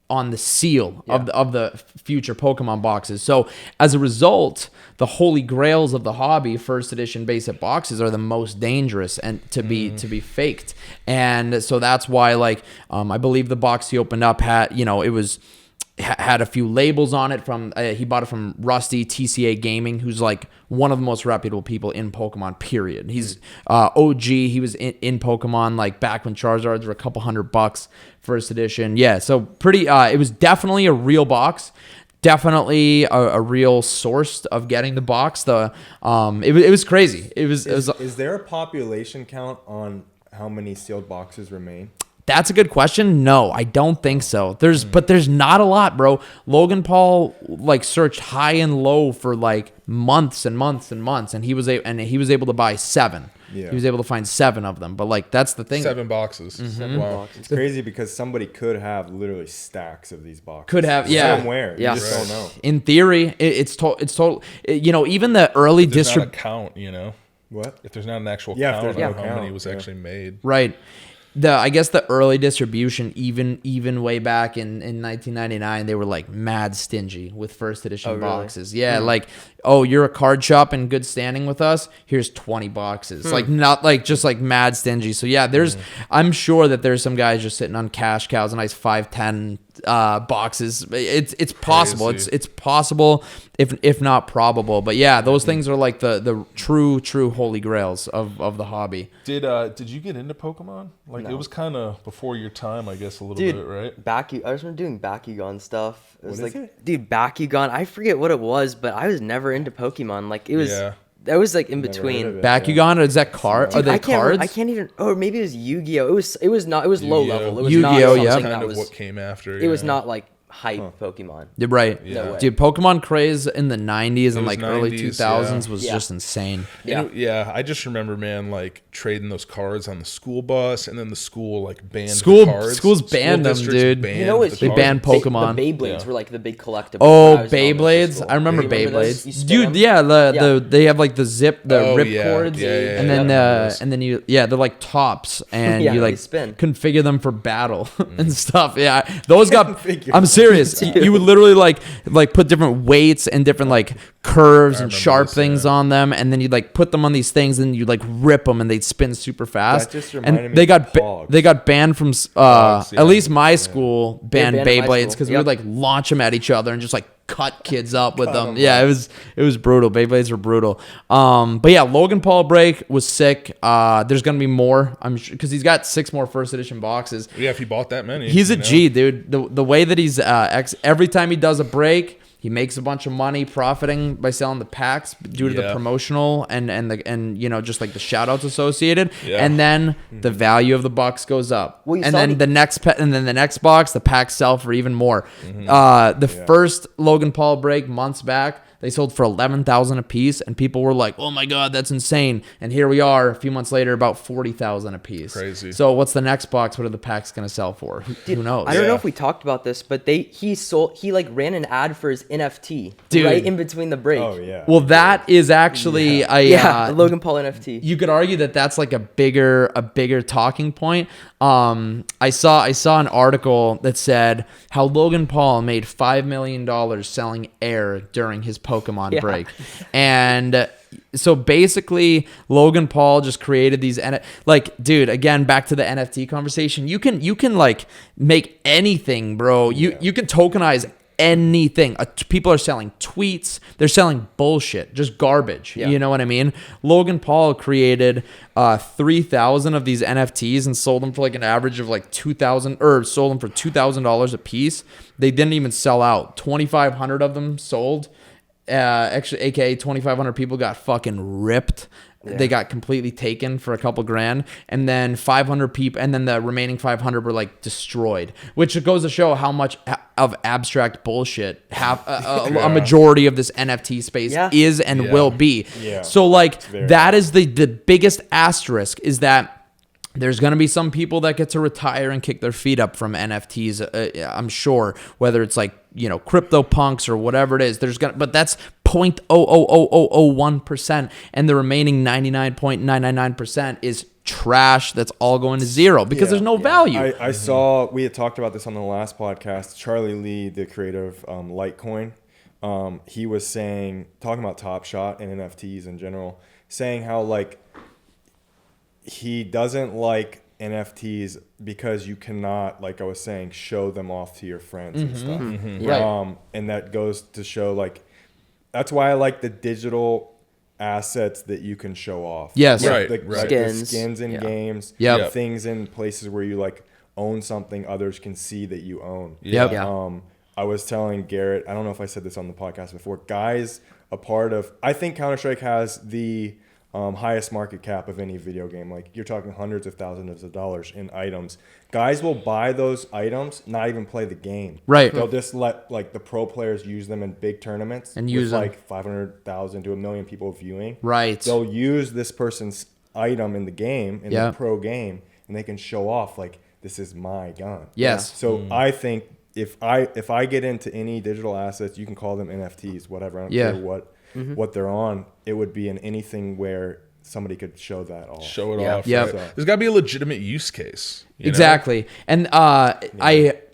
on the seal of the future Pokemon boxes. So as a result, the holy grails of the hobby, first edition base set boxes, are the most dangerous and to be faked. And so that's why, like, I believe the box he opened up had a few labels on it from he bought it from Rusty TCA Gaming, who's like one of the most reputable people in Pokemon, period. He's OG. He was in Pokemon like back when Charizards were a couple $100 first edition. Yeah, so pretty it was definitely a real box. Definitely a real source of getting the box. It was crazy. Is there a population count on how many sealed boxes remain? That's a good question. No, I don't think so. But there's not a lot, bro. Logan Paul like searched high and low for like months and months and months, and he was able to buy 7. Yeah. He was able to find 7 of them. But like that's the thing. 7 boxes. 7 boxes. It's crazy because somebody could have literally stacks of these boxes. Could have, somewhere. Yeah. You just don't know. In theory, it's total. Even the early distribution count. What if there's not an actual count of how many was actually made? Right. I guess the early distribution, even way back in 1999, they were like mad stingy with first edition boxes. Yeah, like oh, you're a card shop in good standing with us, here's 20 boxes. Like, not like just like mad stingy. So yeah, I'm sure that there's some guys just sitting on cash cows, a nice 5-10 boxes. It's possible. Crazy. It's possible, if not probable. But yeah, those things are like the true holy grails of the hobby. Did you get into Pokemon? Like, it was kind of before your time, I guess, a little bit, right? I was doing Bakugan stuff. It was What is like, it? dude, Bakugan. I forget what it was, but I was never into Pokemon. Like, it was. Yeah. That was like in Never between. heard of it. Bakugan, or is that card? Are they I can't cards? I can't even. Or maybe it was Yu-Gi-Oh. It was not. It was low Yu-Gi-Oh. level. It was Yu-Gi-Oh, not yeah. something Kind that of was. what came after. It was not like hype Pokemon. You're right. Yeah. No way. Dude, Pokemon craze in the 90s and was like early 90s, 2000s was Yeah. just insane. Yeah. I just remember, man, like trading those cards on the school bus, and then the school like banned Schools the cards. banned them, districts dude. banned You know what's the They cards. banned Pokemon. The Beyblades Yeah. were like the big collectible. Oh, when I was in elementary Beyblades! school. I remember Do you remember those? Beyblades. You spin Dude, them? yeah, Yeah. the they have like the Oh, rip yeah. cords, Yeah, yeah, and yeah. then I remember those. they're like tops, and Yeah, you they like spin. configure them for battle and stuff. Yeah, those got. Configure I'm serious. You would literally like put different weights and different like curves and remember sharp this, things yeah. on them, and then you'd like put them on these things, and you like rip them, and they'd spin super fast. That just reminded And me they of got Pogs. they got banned from Pogs, yeah. at least my school banned banned at my Beyblades school. because we Yep. would like launch them at each other and just like cut kids up with them. 'em Yeah, up. it was brutal. Beyblades were brutal. But yeah, Logan Paul break was sick. There's gonna be more, I'm sure, because he's got 6 more first edition boxes. Yeah, if he bought that many, He's a you know? G, dude. The way that he's every time he does a break, he makes a bunch of money profiting by selling the packs due to the Yeah. promotional and you know, just like the shout outs associated. Yeah. And then the value of the box goes up. Well, you and saw then the next box, the packs sell for even more. The first Logan Paul break months back, they sold for $11,000 a piece, and people were like, "Oh my god, that's insane!" And here we are, a few months later, about $40,000 a piece. Crazy. So what's the next box? What are the packs gonna sell for? Who knows? I don't know Yeah. if we talked about this, but he like ran an ad for his NFT Dude. right in between the break. Oh yeah. Well, that is actually Yeah, Logan Paul NFT. you could argue that that's like a bigger talking point. I saw an article that said how Logan Paul made $5 million selling air during his Pokemon break, and so basically Logan Paul just created these dude, again, back to the NFT conversation. You can like make anything, bro. You can tokenize anything. People are selling tweets. They're selling bullshit, just garbage. Yeah. You know what I mean? Logan Paul created 3,000 of these NFTs and sold them for like an average of like $2,000, or sold them for $2,000 a piece. They didn't even sell out. 2,500 of them sold. Actually, aka 2,500 people got fucking ripped. Yeah. They got completely taken for a couple grand, and then 500 people, and then the remaining 500 were like destroyed, which goes to show how much of abstract bullshit a majority of this NFT space is and will be. Yeah. So like very that is the biggest asterisk, is that there's going to be some people that get to retire and kick their feet up from NFTs. I'm sure, whether it's like, you know, crypto punks or whatever it is, but that's 0.00001%, and the remaining 99.999% is trash. That's all going to zero because there's no value. I saw, we had talked about this on the last podcast. Charlie Lee, the creator of Litecoin, he was talking about Top Shot and NFTs in general, saying how like he doesn't like NFTs because you cannot, like I was saying, show them off to your friends and stuff. Right. And that goes to show, like, that's why I like the digital assets that you can show off. Yes. Right, The right. skins in games. Yep. Things in places where you like own something others can see that you own. Yep. Yeah. I was telling Garrett, I don't know if I said this on the podcast before, guys, I think Counter-Strike has the highest market cap of any video game. Like, you're talking hundreds of thousands of dollars in items. Guys will buy those items, not even play the game. Right. They'll just let like the pro players use them in big tournaments And with use them. like 500,000 to 1 million people viewing. Right. They'll use this person's item in the game, in the pro game, and they can show off like, this is my gun. Yes. So I think if I get into any digital assets, you can call them NFTs, whatever. I don't care what they're on. It would be in anything where somebody could show that off. Show it off. Yep. Right? So, there's got to be a legitimate use case. Exactly. And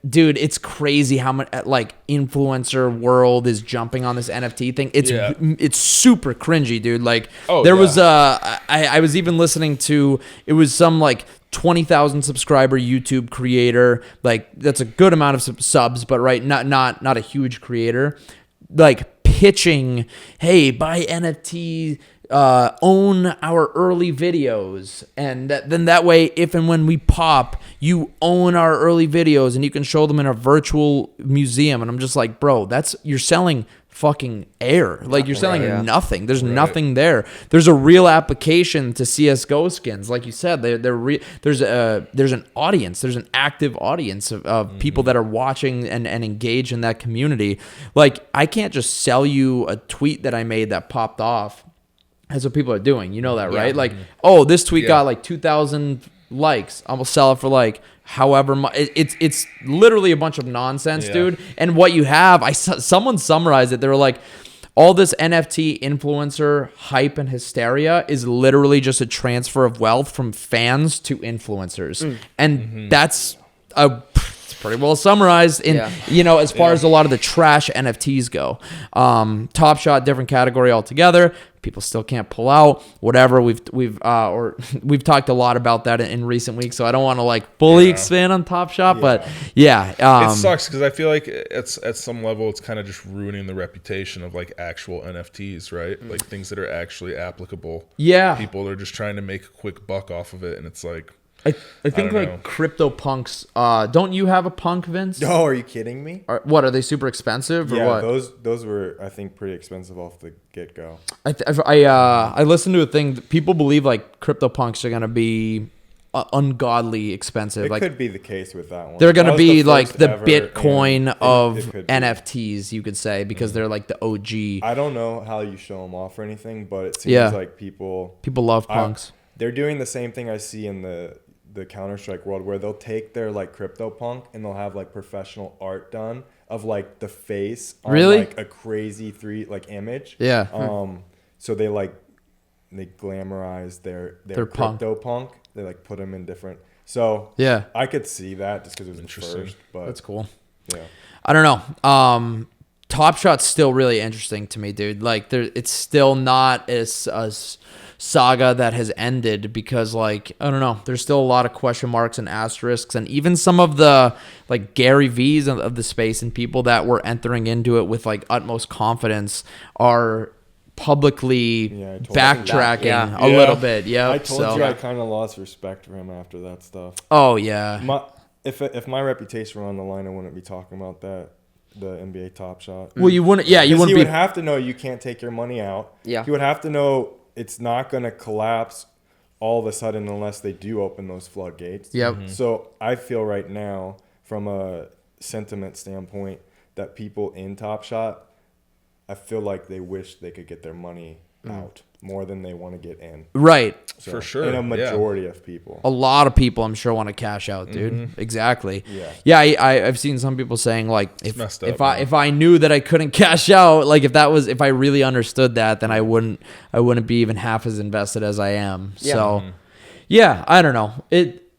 dude, it's crazy how much like influencer world is jumping on this NFT thing. It's super cringy, dude. Like was I was even listening to, it was some like 20,000 subscriber YouTube creator. Like that's a good amount of subs, but right, not a huge creator. Like pitching, hey, buy NFT, own our early videos, and then that way, if and when we pop, you own our early videos and you can show them in a virtual museum. And I'm just like, bro, you're selling fucking air. Like you're selling nothing. There's nothing there. There's a real application to CS:GO skins, like you said. There's an audience. There's an active audience of people that are watching and engage in that community. Like I can't just sell you a tweet that I made that popped off. That's what people are doing. You know that, right? Like, oh, this tweet got like 2,000 likes. I'm gonna sell it for like however much. It's literally a bunch of nonsense, dude. And what you have, someone summarized it. They were like, all this NFT influencer hype and hysteria is literally just a transfer of wealth from fans to influencers, and that's it's pretty well summarized in as far as a lot of the trash NFTs go. Top Shot, different category altogether. People still can't pull out whatever. We've talked a lot about that in recent weeks, so I don't want to like fully expand on Top Shot, but it sucks because I feel like it's at some level it's kind of just ruining the reputation of like actual NFTs, right? Like things that are actually applicable. People are just trying to make a quick buck off of it, and it's like, I think like CryptoPunks. Don't you have a punk, Vince? Oh, are you kidding me? Are they super expensive or what? those were, I think, pretty expensive off the get go. I listened to a thing that people believe like CryptoPunks are gonna be ungodly expensive. It could be the case with that one. They're gonna be like the Bitcoin of NFTs, you could say, because they're like the OG. I don't know how you show them off or anything, but it seems like people love punks. They're doing the same thing I see in the Counter-Strike world, where they'll take their like CryptoPunk and they'll have like professional art done of like the face on like a crazy image. So they glamorize their CryptoPunk. They like put them in different. So I could see that just because it was interesting. First, but that's cool. Yeah, I don't know. Top Shot's still really interesting to me, dude. Like it's still not as saga that has ended, because like I don't know, there's still a lot of question marks and asterisks, and even some of the like Gary V's of the space and people that were entering into it with like utmost confidence are publicly backtracking a little bit. I told you I kind of lost respect for him after that stuff. If my reputation were on the line, I wouldn't be talking about that. The NBA Top Shot. Well, you wouldn't. Yeah, he would have to know you can't take your money out. Yeah, he would have to know it's not going to collapse all of a sudden unless they do open those floodgates. Yep. So I feel right now, from a sentiment standpoint, that people in Top Shot, I feel like they wish they could get their money out more than they want to get in. Right. So, for sure. And a majority of people. A lot of people, I'm sure, want to cash out, dude. Exactly. Yeah. I've seen some people saying like, if I knew that I couldn't cash out, like if I really understood that, then I wouldn't be even half as invested as I am. Yeah. So, I don't know.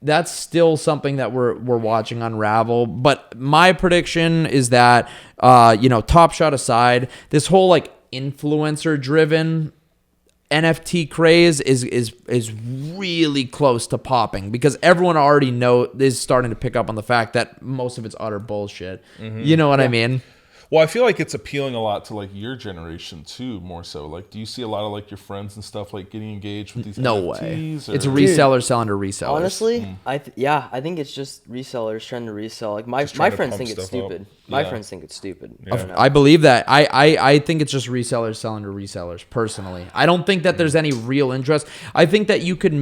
That's still something that we're watching unravel. But my prediction is that, Top Shot aside, this whole like influencer driven NFT craze is really close to popping, because everyone already is starting to pick up on the fact that most of it's utter bullshit. You know what I mean? Well, I feel like it's appealing a lot to like your generation too, more so. Like, do you see a lot of like your friends and stuff like getting engaged with these No NFTs? way. Or? It's resellers selling to resellers. Honestly, I think it's just resellers trying to resell. Like my friends think it's stupid. My friends think it's stupid. I believe that. I think it's just resellers selling to resellers, personally. I don't think that there's any real interest. I think that you could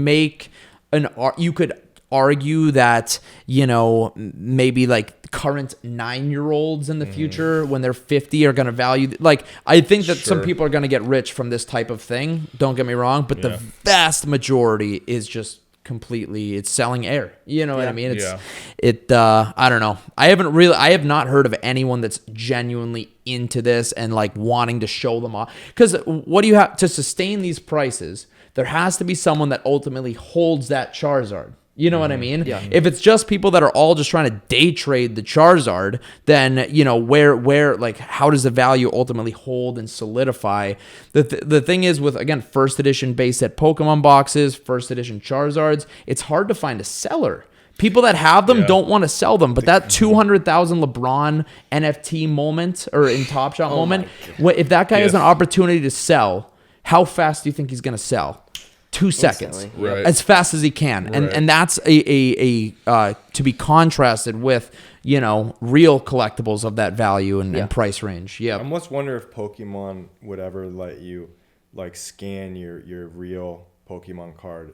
argue that, maybe like current 9-year-olds in the future, when they're 50, are going to value, like, I think that some people are going to get rich from this type of thing. Don't get me wrong, but the vast majority is just completely, it's selling air. You know what I mean? I don't know. I have not heard of anyone that's genuinely into this and like wanting to show them off. Because what do you have to sustain these prices? there has to be someone that ultimately holds that Charizard. You know what I mean? Yeah. If it's just people that are all just trying to day trade the Charizard, then, you know, where like, how does the value ultimately hold and solidify? The thing is with, again, first edition base set Pokemon boxes, first edition Charizards, it's hard to find a seller. People that have them don't want to sell them, but that 200,000 LeBron NFT moment or in Top Shot moment, if that guy has an opportunity to sell, how fast do you think he's going to sell? 2 seconds, right. as fast as he can, and that's a to be contrasted with, you know, real collectibles of that value and price range. Yeah, I almost wonder if Pokemon would ever let you like scan your real Pokemon card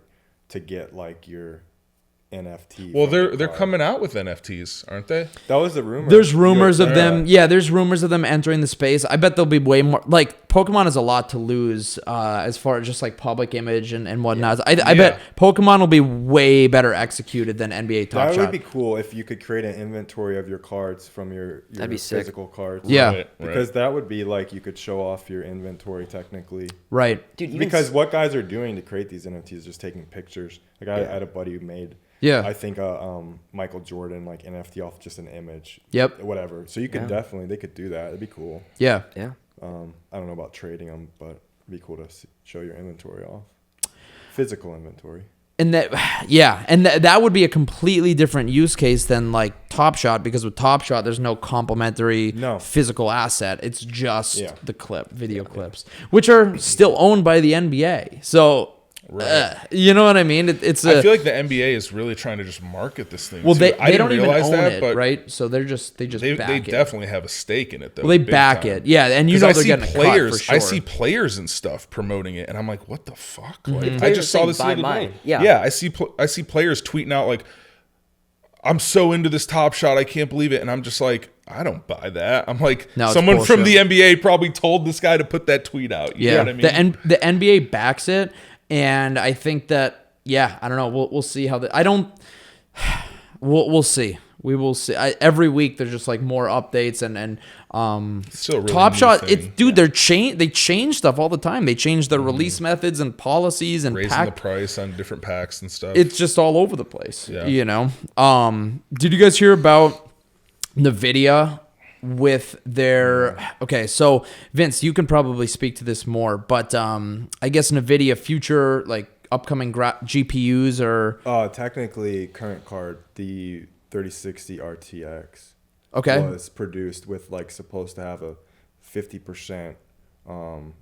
to get like your NFT. Well, they're coming out with NFTs, aren't they? That was the rumor. There's rumors of them. Yeah, there's rumors of them entering the space. I bet there'll be way more. Like Pokemon has a lot to lose as far as just like public image and whatnot. I bet Pokemon will be way better executed than NBA Top Shot. That would be cool if you could create an inventory of your cards from your physical cards. Yeah, right. Because that would be like you could show off your inventory technically. Right. Dude, because what guys are doing to create these NFTs is just taking pictures. Like I had a buddy who made. Yeah. I think Michael Jordan like NFT off just an image. Yep. Whatever. So you could they could do that. It'd be cool. Yeah. Yeah. I don't know about trading them, but it'd be cool to show your inventory off. Physical inventory. And that would be a completely different use case than like Top Shot, because with Top Shot there's no complementary physical asset. It's just the video clips, which are still owned by the NBA. So you know what I mean? It's I feel like the NBA is really trying to just market this thing. Well, too. they don't even own that, it, but right? So they back it. They definitely have a stake in it, though. Well, they back it, yeah, and you know they're getting a cut for sure. I see players and stuff promoting it, and I'm like, what the fuck? Like, I Players just saw this the buy other mine. day. Yeah. I see players tweeting out like, I'm so into this Top Shot, I can't believe it, and I'm just like, I don't buy that. I'm like, someone from the NBA probably told this guy to put that tweet out. You know what I mean? The NBA backs it. And I think that, I don't know. We'll see how we'll see. We will see. Every week there's just like more updates and still a really Top Shot. thing. They change stuff all the time. They change their release methods and policies and raising the price on different packs and stuff. It's just all over the place. Yeah. You know. Did you guys hear about Nvidia? With their so Vince, you can probably speak to this more, but I guess Nvidia future like upcoming GPUs or technically current card, the 3060 RTX was produced with like supposed to have a 50%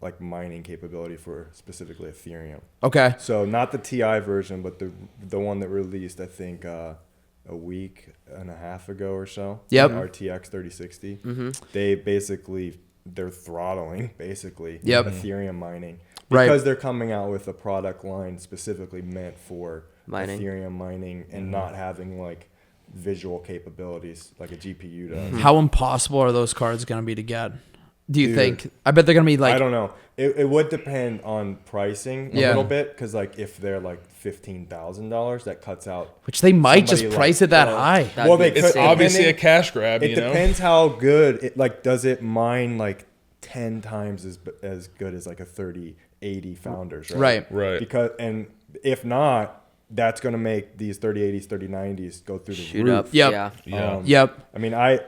like mining capability for specifically Ethereum. Okay. So not the TI version, but the one that released I think a week and a half ago or so. Yep. RTX 3060. They're throttling Yep. Ethereum mining Right. because they're coming out with a product line specifically meant for Mining. Ethereum mining and not having like visual capabilities like a GPU does. How impossible are those cards going to be to get? Do you think? I bet they're going to be like. I don't know. It would depend on pricing a little bit because like if they're like $15,000, that cuts out. Which they might just price it that high. Well, it's obviously a cash grab. It depends how good. It like does it mine like 10 times as good as like a 3080 Founders, right? Right. Because and if not, that's going to make these 3080s, 3090s go through the roof. Up. Yep. Yeah. Yep. I mean, I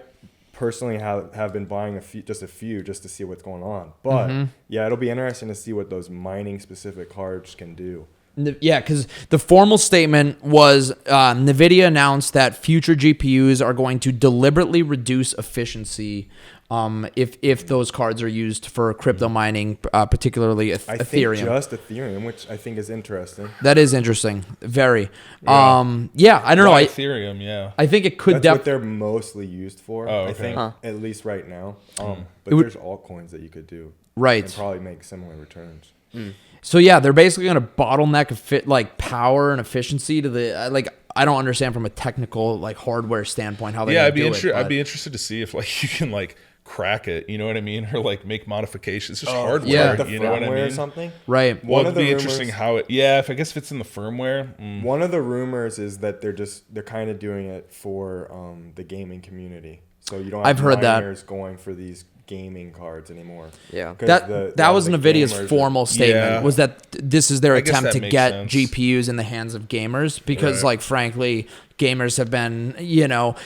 personally have been buying a few just to see what's going on. But it'll be interesting to see what those mining specific cards can do. Yeah, because the formal statement was NVIDIA announced that future GPUs are going to deliberately reduce efficiency if those cards are used for crypto mining, particularly I Ethereum. think just Ethereum, which I think is interesting. That is interesting. Very. Yeah. I don't know. Ethereum, yeah. I think it could That's what they're mostly used for, Oh, okay. I think, at least right now. But there's altcoins that you could do. Right. And probably make similar returns. So yeah, they're basically going to bottleneck like power and efficiency to the I don't understand from a technical like hardware standpoint how they I'd be interested to see if like you can like crack it, you know what I mean, or like make modifications. Just hardware, like the you know what I firmware mean? or something. Right. Well, it'd be interesting how it. Yeah, if it's in the firmware. One of the rumors is that they're kind of doing it for the gaming community. So you don't have I've heard that. miners going for these gaming cards anymore. Yeah. That was Nvidia's formal statement, was that this is their attempt to get sense. GPUs in the hands of gamers because, like, frankly, gamers have been,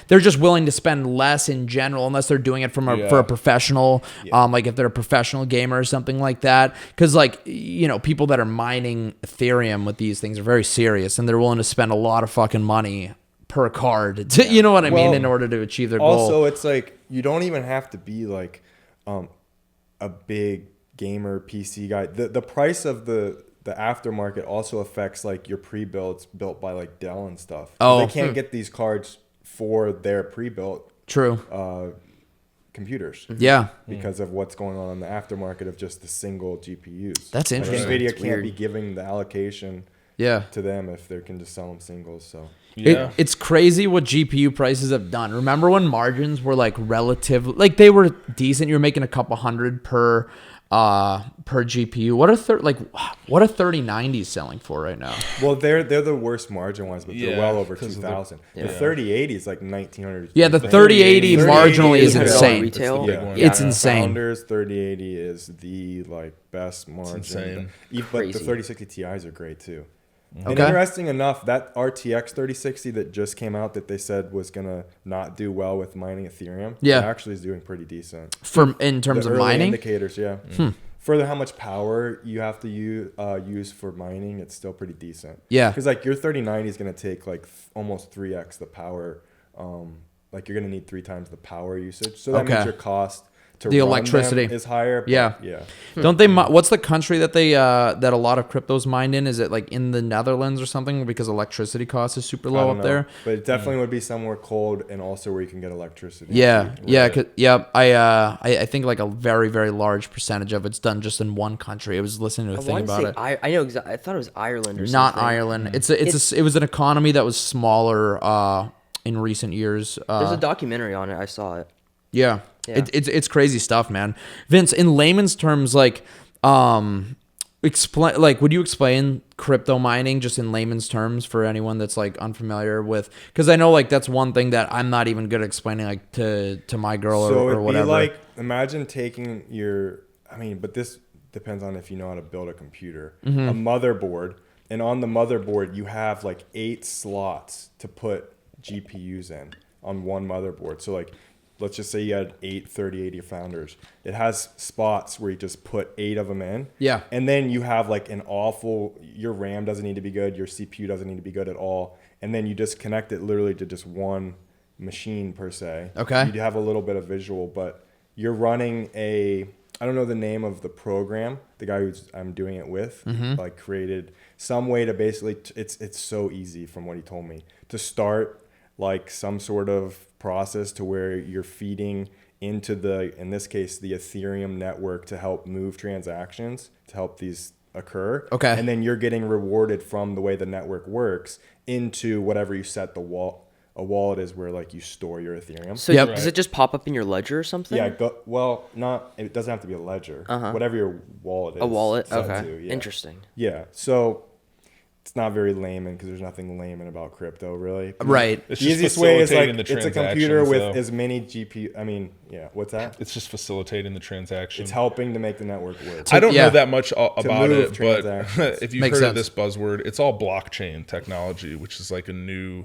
they're just willing to spend less in general unless they're doing it for a professional, like if they're a professional gamer or something like that. Because, like, people that are mining Ethereum with these things are very serious and they're willing to spend a lot of fucking money per card, you know what I mean, in order to achieve their goal. Also, it's like you don't even have to be like a big gamer PC guy. The price of the aftermarket also affects like your pre-builds built by like Dell and stuff. They can't get these cards for their pre-built computers. Yeah. Because of what's going on in the aftermarket of just the single GPUs. That's interesting. Like Nvidia can't be giving the allocation to them if they can just sell them singles. So it's crazy what GPU prices have done. Remember when margins were like relatively, like they were decent? You were making a couple hundred per GPU. What a 3090 is selling for right now? Well, they're the worst margin ones, but they're well over 2,000. The 3080 is like 1,900. Yeah, the 3080 marginally is insane. Retail. It's insane. Founders 3080 is the like best margin. It's insane. But the 3060 Ti's are great too. And interesting enough, that RTX 3060 that just came out that they said was gonna not do well with mining Ethereum, actually is doing pretty decent. In terms of early mining indicators, for how much power you have to use for mining, it's still pretty decent. Yeah, because like your 3090 is gonna take like almost 3x the power. Like you're gonna need 3 times the power usage, so that means your cost to the run electricity them is higher. Yeah. Don't they? What's the country that that a lot of cryptos mined in? Is it like in the Netherlands or something? Because electricity cost is super low up there. But it definitely would be somewhere cold and also where you can get electricity. I think like a very, very large percentage of it's done just in one country. I was listening to a thing about it. I know exactly. I thought it was Ireland or something. Not Ireland. It was an economy that was smaller in recent years. There's a documentary on it. I saw it. Yeah. It's crazy stuff, man. Vince, in layman's terms, like, explain, like, would you explain crypto mining just in layman's terms for anyone that's like unfamiliar with? Because I know like that's one thing that I'm not even good at explaining like to my girl or whatever. Be like, imagine taking but this depends on if you know how to build a computer, a motherboard, and on the motherboard you have like 8 slots to put GPUs in on one motherboard. So like, let's just say you had 8 3080 founders. It has spots where you just put 8 of them in. Yeah. And then you have like your RAM doesn't need to be good. Your CPU doesn't need to be good at all. And then you just connect it literally to just one machine per se. Okay. You have a little bit of visual, but you're running I don't know the name of the program. The guy I'm doing it with, like created some way to basically, it's so easy from what he told me, to start like some sort of process to where you're feeding into in this case, the Ethereum network to help move transactions, to help these occur. Okay. And then you're getting rewarded from the way the network works into whatever you set a wallet is where like you store your Ethereum. So does it just pop up in your ledger or something? Yeah. It doesn't have to be a ledger. Whatever your wallet is. A wallet. Okay. Interesting. Yeah. So it's not very layman because there's nothing layman about crypto, really. Right. The easiest way is like it's a computer with as many GPU. What's that? It's just facilitating the transaction. It's helping to make the network work. I don't know that much about it, but if you've heard of this buzzword, it's all blockchain technology, which is like a new.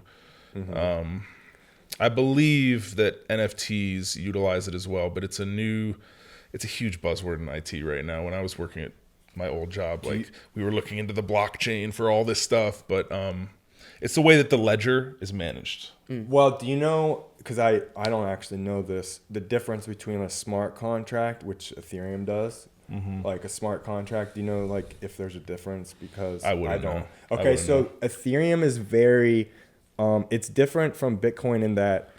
I believe that NFTs utilize it as well, but it's a huge buzzword in IT right now. When I was working at my old job, we were looking into the blockchain for all this stuff, but it's the way that the ledger is managed. Well, do you know, because I don't actually know this, the difference between a smart contract, which Ethereum does, like a smart contract, do you know like if there's a difference? Because I don't know. Okay, so Ethereum is very it's different from Bitcoin in that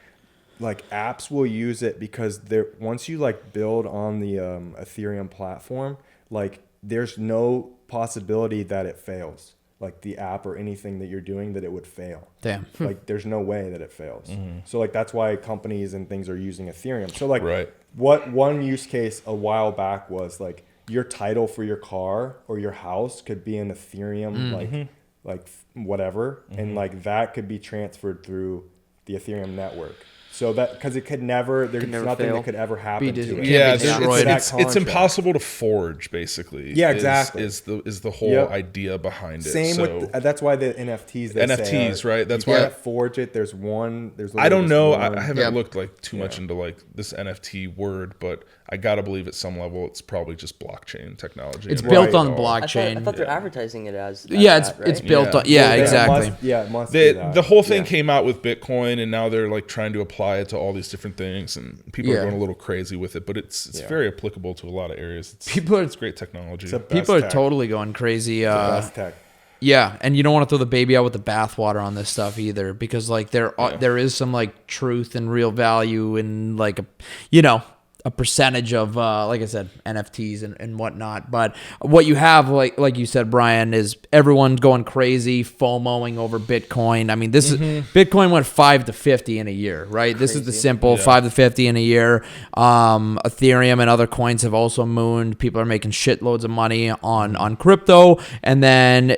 like apps will use it because once you like build on the Ethereum platform, like there's no possibility that it fails, like the app or anything that you're doing, that it would fail. Damn. Like there's no way that it fails. So like that's why companies and things are using Ethereum. So like what one use case a while back was like your title for your car or your house could be an Ethereum like whatever, and like that could be transferred through the Ethereum network. So that because it could never, there's nothing fail. that could ever happen to it. Yeah, destroyed. it's impossible to forge. Basically, Yeah, exactly. Is the whole idea behind it. Same with that's why the NFTs. They NFTs, say right? That's you why can't forge it. There's one. There's I don't know. one. I haven't looked like too much into like this NFT word, but I gotta believe at some level it's probably just blockchain technology. It's built on blockchain. I thought they're advertising it as. It's built on. Yeah, exactly. It must be that. The whole thing came out with Bitcoin, and now they're like trying to apply it to all these different things, and people are going a little crazy with it. But it's very applicable to a lot of areas. It's great technology. People are totally going crazy. It's the best tech. Yeah, and you don't want to throw the baby out with the bathwater on this stuff either, because like there is some like truth and real value in like a percentage of like I said, NFTs and whatnot. But what you have, like you said, Brian, is everyone going crazy, FOMOing over Bitcoin. I mean, this is Bitcoin went 5 to 50 in a year, right? Crazy. This is the simple 5 to 50 in a year. Ethereum and other coins have also mooned. People are making shitloads of money on crypto, and then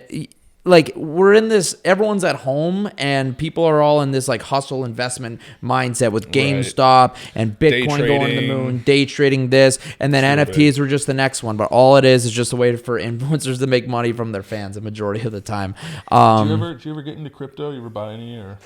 like we're in this, everyone's at home and people are all in this like hustle investment mindset with GameStop and Bitcoin going to the moon, day trading this, and then NFTs were just the next one. But all it is just a way for influencers to make money from their fans the majority of the time. Do you ever get into crypto? You ever buy any? Or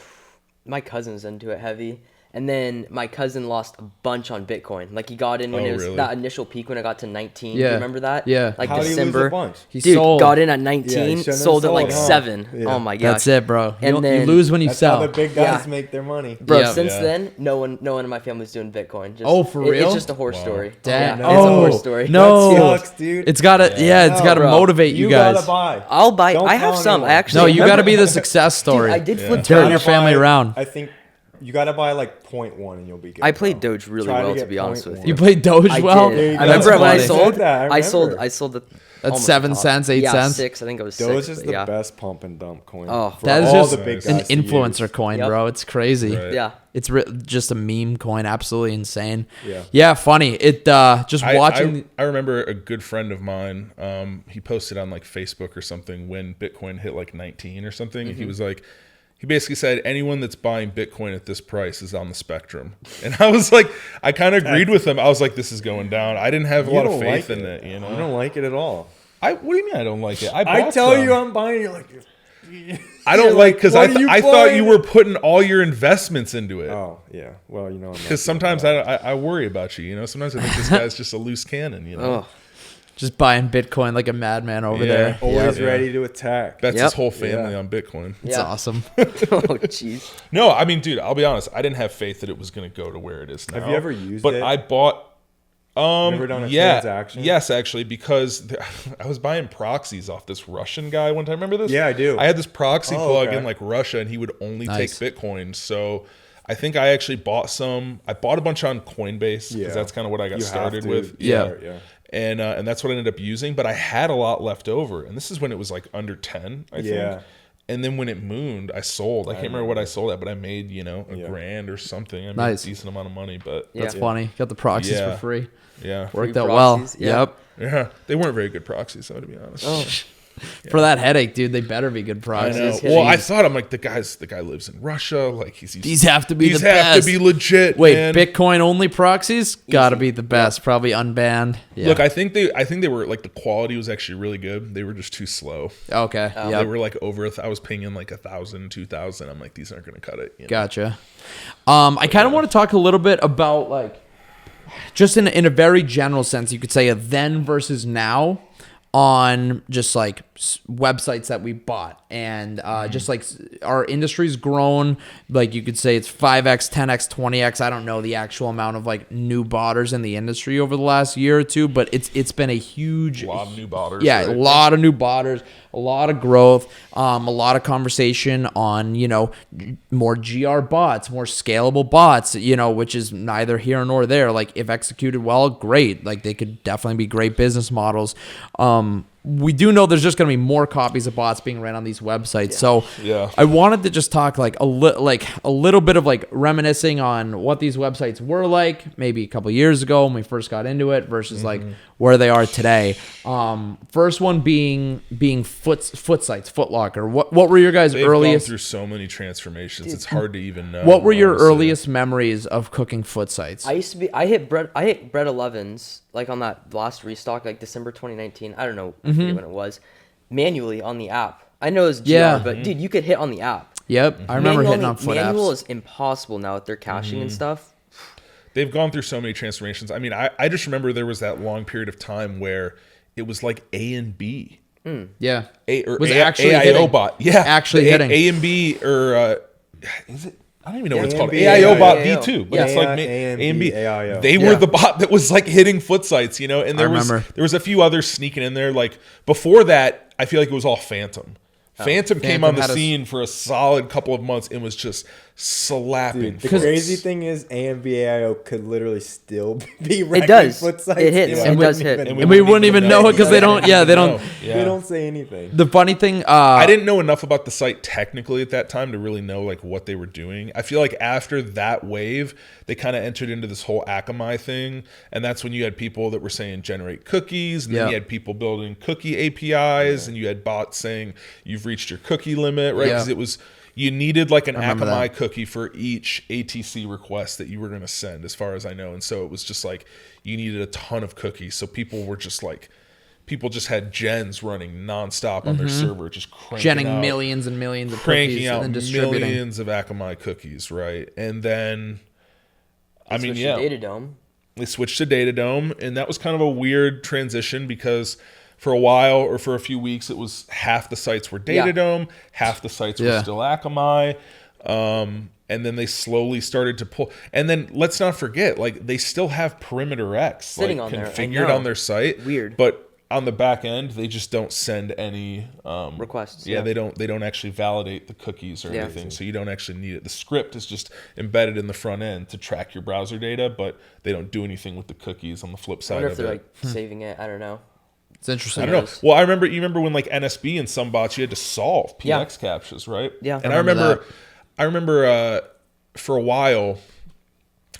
my cousin's into it heavy. And then my cousin lost a bunch on Bitcoin. Like he got in when it was that initial peak when it got to 19. Yeah. Do you remember that? Yeah. Like How December. Did he lose a bunch? He sold. Got in at 19, sold at like 7. Yeah. Oh my gosh. That's it, bro. And then you lose when you That's sell. how the big guys make their money. Bro, since then, no one in my family's doing Bitcoin. For real? It's just a horror story. Damn. Yeah, it's a horror story. No. That sucks, dude. It's got to it's got to motivate you guys. Gotta buy. I'll buy. Don't I have tell some. anyone. I actually. No, you got to be the success story. Dude, I did flip. Turn your family around. I think you gotta buy like 0.1 and you'll be good. I played Doge really well, to be honest with you. You played Doge well? Did. I remember when I funny. sold. I sold the. That's 7 cents, 8 cents. 6. I think it was Doge 6. is the best pump and dump coin. Oh, that is all just the big an guys to influencer use. coin, bro. It's crazy. Right. Yeah. It's just a meme coin, absolutely insane. Yeah. Yeah, funny. It just watching. I remember a good friend of mine. He posted on like Facebook or something when Bitcoin hit like 19 or something. And he was like, he basically said anyone that's buying Bitcoin at this price is on the spectrum. And I was like, I kind of agreed with him. I was like, this is going down. I didn't have a lot of faith in it. You know, you don't like it at all. What do you mean I don't like it? I tell you I'm buying. You're like. I don't like because I thought you buying? were putting all your investments into it. Oh yeah, well you know. Because sometimes I worry about you. You know, sometimes I think this guy's just a loose cannon. You know, just buying Bitcoin like a madman over there. Always ready to attack. That's his whole family on Bitcoin. It's awesome. Oh jeez. No, I mean, dude, I'll be honest. I didn't have faith that it was going to go to where it is now. Have you ever used it? But I bought. Never done a transaction? Yes, actually, because I was buying proxies off this Russian guy one time. Remember this? Yeah, I do. I had this proxy plug in like Russia, and he would only take Bitcoin. So I think I actually bought some. I bought a bunch on Coinbase because that's kind of what I got started with. Yeah. And that's what I ended up using. But I had a lot left over, and this is when it was like under 10, I think. And then when it mooned, I sold. I can't remember what I sold at, but I made, a grand or something. I made a decent amount of money. But that's funny. Got the proxies for free. Yeah. Worked out well. Yep. Yeah. They weren't very good proxies, though, to be honest. For that headache, dude, they better be good proxies. I know. Well, I thought I'm like the guy lives in Russia. Like these have to be the best. These have to be legit. Wait, man. Bitcoin only proxies got to be the best. Probably unbanned. Yeah. Look, I think they were like the quality was actually really good. They were just too slow. Okay. They were like over. I was paying in like 1,000, 2,000. I'm like, these aren't going to cut it. Gotcha. I kind of want to talk a little bit about like, just in a very general sense, you could say a then versus now on just like websites that we bought, and just like our industry's grown. Like you could say it's 5x, 10x, 20x. I don't know the actual amount of like new botters in the industry over the last year or two, but it's been a huge lot of new botters. Yeah, right? A lot of new botters, a lot of growth, a lot of conversation on more GR bots, more scalable bots. Which is neither here nor there. Like if executed well, great. Like they could definitely be great business models. We do know there's just going to be more copies of bots being ran on these websites. So I wanted to just talk like a little bit of like reminiscing on what these websites were like maybe a couple years ago when we first got into it versus like where they are today. First one being Foot Sites, Foot Locker. What were your guys' They've earliest? gone through so many transformations. It's hard to even know. What were your earliest memories of cooking Foot Sites? I hit bread 11s like on that last restock, like December 2019. I don't know when it was, manually on the app. I know it's GR, but dude, you could hit on the app. Yep, I remember hitting on Foot Manual apps. is impossible now with their caching and stuff. They've gone through so many transformations. I mean, I just remember there was that long period of time where it was like A and B. Yeah, Was actually AIO hitting. Bot. Yeah, actually hitting A and B, or is it? I don't even know what it's called. AIO AIO bot V2, but it's like A and B. AIO. They were the bot that was like hitting Foot Sites, you know. And there remember. was a few others sneaking in there. Like before that, I feel like it was all Phantom. Phantom came on the scene for a solid couple of months and was just slapping. Dude, the crazy thing is AMBAIO could literally still be ranking It does. Foot Sites. It hits. It does hit. And we wouldn't even know it because they don't. Yeah, they don't. They don't say anything. The funny thing, I didn't know enough about the site technically at that time to really know like what they were doing. I feel like after that wave, they kind of entered into this whole Akamai thing, and that's when you had people that were saying generate cookies, and then you had people building cookie APIs, and you had bots saying you've reached your cookie limit, right? Because it was. You needed like an Akamai cookie for each ATC request that you were going to send, as far as I know. And so it was just like you needed a ton of cookies. So people were just like, people just had gens running nonstop on their server, just cranking out millions and millions of cookies and then distributing millions of Akamai cookies, right? And then, Datadome. They switched to Datadome, and that was kind of a weird transition because for a while or for a few weeks, it was half the sites were Datadome, half the sites were still Akamai. And then they slowly started to pull. And then let's not forget, like they still have Perimeter X sitting like, on configured on their site. Weird. But on the back end, they just don't send any requests. Yeah, they don't actually validate the cookies or anything. So you don't actually need it. The script is just embedded in the front end to track your browser data, but they don't do anything with the cookies on the flip side I wonder if of they're it. like saving it. I don't know. It's interesting. I don't know. Well, you remember when like NSB and some bots you had to solve PX captures, right? Yeah. And I remember for a while,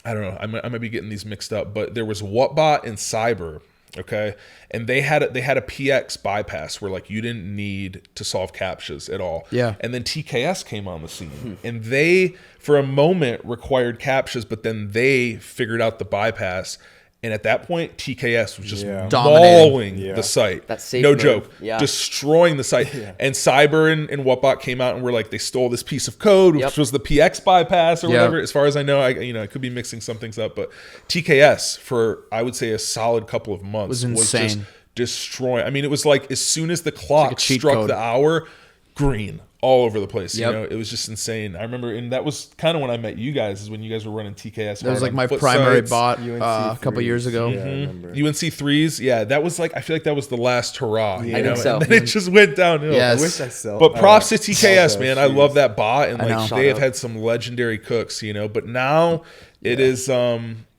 I don't know, I might be getting these mixed up, but there was Whatbot and Cyber, okay? And they had a PX bypass where like you didn't need to solve captchas at all. Yeah. And then TKS came on the scene, and they for a moment required captchas, but then they figured out the bypass. And at that point, TKS was just mauling the site. That's safe no mode. joke. Destroying the site. And Cyber and Whatbot came out and were like, they stole this piece of code, which was the PX bypass or whatever. As far as I know, I could be mixing some things up. But TKS, for I would say a solid couple of months, was insane. Just destroying. I mean, it was like as soon as the clock struck the hour, green all over the place. You know, it was just insane. I remember, and that was kind of when I met you guys, is when you guys were running TKS. That was like my primary bot a couple years ago. Yeah, I remember. UNC 3s, yeah, that was like, I feel like that was the last hurrah. I think so. And then it just went downhill. Yes. I wish I sell. But props to TKS, man. I love that bot, and like know. they have had some legendary cooks, you know. But now it is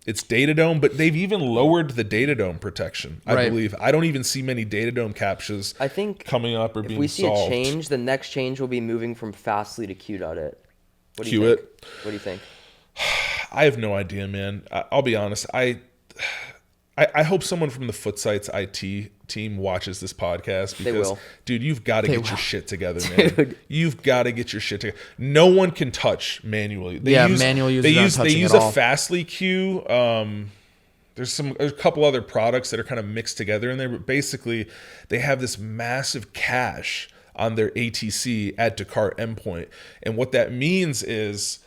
it's Datadome, but they've even lowered the Datadome protection. I believe. I don't even see many Datadome captchas. I think coming up or being solved. If we see a change, the next change will be moving from Fastly to Q.it. What do you think? What do you think? I have no idea, man. I'll be honest. I hope someone from the Foot Sites IT team watches this podcast because, they will. Dude, you've got to get your shit together, man. Dude. You've got to get your shit together. No one can touch manually. Manual users they use a Fastly queue. There's a couple other products that are kind of mixed together in there, but basically they have this massive cache on their ATC add to cart endpoint, and what that means is,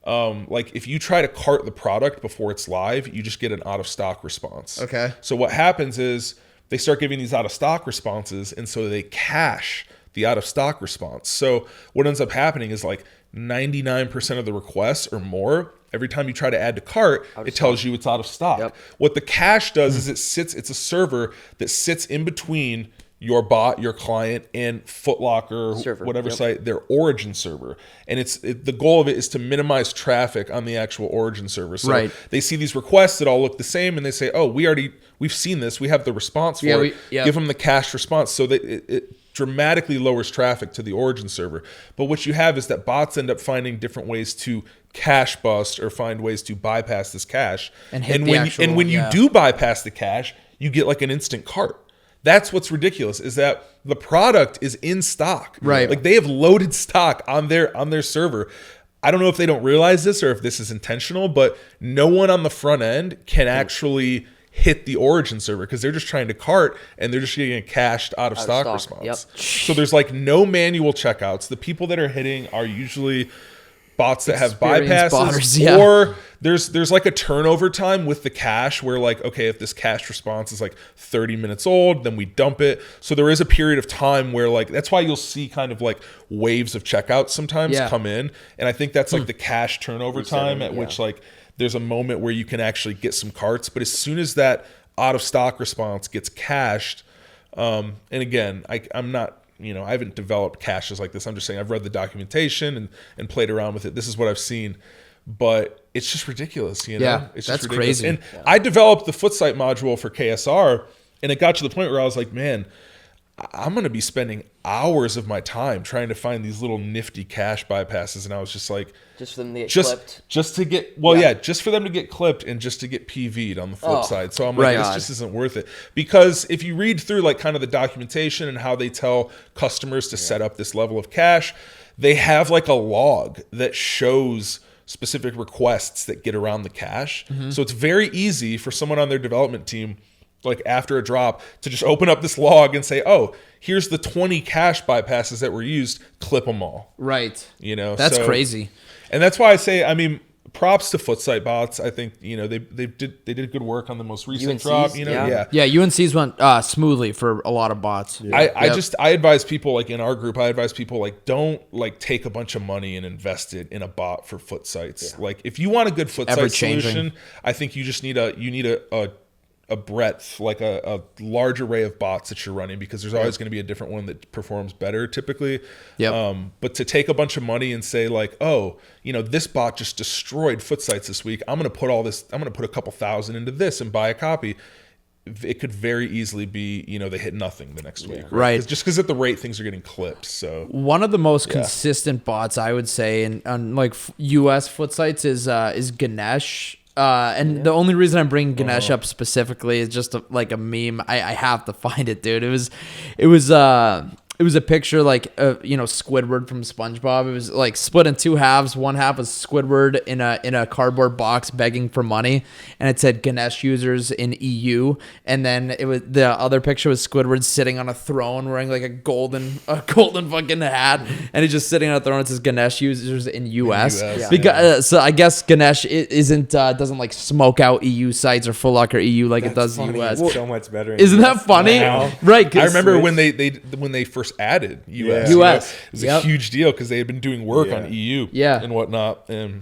like if you try to cart the product before it's live, you just get an out of stock response. Okay. So what happens is they start giving these out of stock responses, and so they cache the out of stock response. So what ends up happening is like 99% of the requests or more, every time you try to add to cart, it tells you it's out of stock. Yep. What the cache does is it's a server that sits in between your bot, your client, and Foot Locker, whatever site, their origin server. And the goal of it is to minimize traffic on the actual origin server. So they see these requests that all look the same, and they say, oh, we've seen this. We have the response for it. Give them the cached response so that it dramatically lowers traffic to the origin server. But what you have is that bots end up finding different ways to cache bust or find ways to bypass this cache. And when you do bypass the cache, you get like an instant cart. That's what's ridiculous, is that the product is in stock. Right. Like they have loaded stock on their server. I don't know if they don't realize this or if this is intentional, but no one on the front end can actually hit the origin server because they're just trying to cart and they're just getting a cached out of stock response. Yep. So there's like no manual checkouts. The people that are hitting are usually bots that have bypasses, botters, or there's like a turnover time with the cache where like, okay, if this cache response is like 30 minutes old, then we dump it. So there is a period of time where like, that's why you'll see kind of like waves of checkouts sometimes come in. And I think that's like the cache turnover time at which like there's a moment where you can actually get some carts. But as soon as that out of stock response gets cached, and again, I'm not, I haven't developed caches like this. I'm just saying I've read the documentation and played around with it. This is what I've seen, but it's just ridiculous. Yeah, it's that's just ridiculous. crazy. And I developed the Footsite module for KSR, and it got to the point where I was like, man, I'm going to be spending hours of my time trying to find these little nifty cache bypasses. And I was just like, just for them to get clipped. Just to get, just for them to get clipped and just to get PV'd on the flip side. So I'm like, this just isn't worth it. Because if you read through like kind of the documentation and how they tell customers to set up this level of cache, they have like a log that shows specific requests that get around the cache. So it's very easy for someone on their development team, like after a drop, to just open up this log and say, oh, here's the 20 cache bypasses that were used, clip them all. Right. That's crazy. And that's why I say, props to Footsite bots. I think, they did good work on the most recent UNC's, drop, yeah. UNC's went smoothly for a lot of bots. Yeah. I advise people, like in our group, like don't like take a bunch of money and invest it in a bot for Footsites. Like if you want a good Footsite solution, I think you just need a breadth, like a large array of bots that you're running, because there's always going to be a different one that performs better typically. But to take a bunch of money and say like, oh, this bot just destroyed Footsites this week, I'm going to put a couple thousand into this and buy a copy. It could very easily be, they hit nothing the next week. Right. Just because at the rate things are getting clipped. So one of the most consistent bots I would say on like US Footsites is Ganesh. The only reason I'm bringing Ganesh up specifically is just like a meme. I have to find it, dude. It was a picture like Squidward from SpongeBob. It was like split in two halves. One half was Squidward in a cardboard box begging for money, and it said Ganesh users in EU. And then the other picture was Squidward sitting on a throne wearing like a golden fucking hat, and he's just sitting on a throne. It says Ganesh users in US. Because so I guess Ganesh doesn't like smoke out EU sites or Full Locker EU like it does funny. US. It's so much better. Isn't that funny? Wow. Right. I remember when they first added US. It was a huge deal because they had been doing work on EU and whatnot. And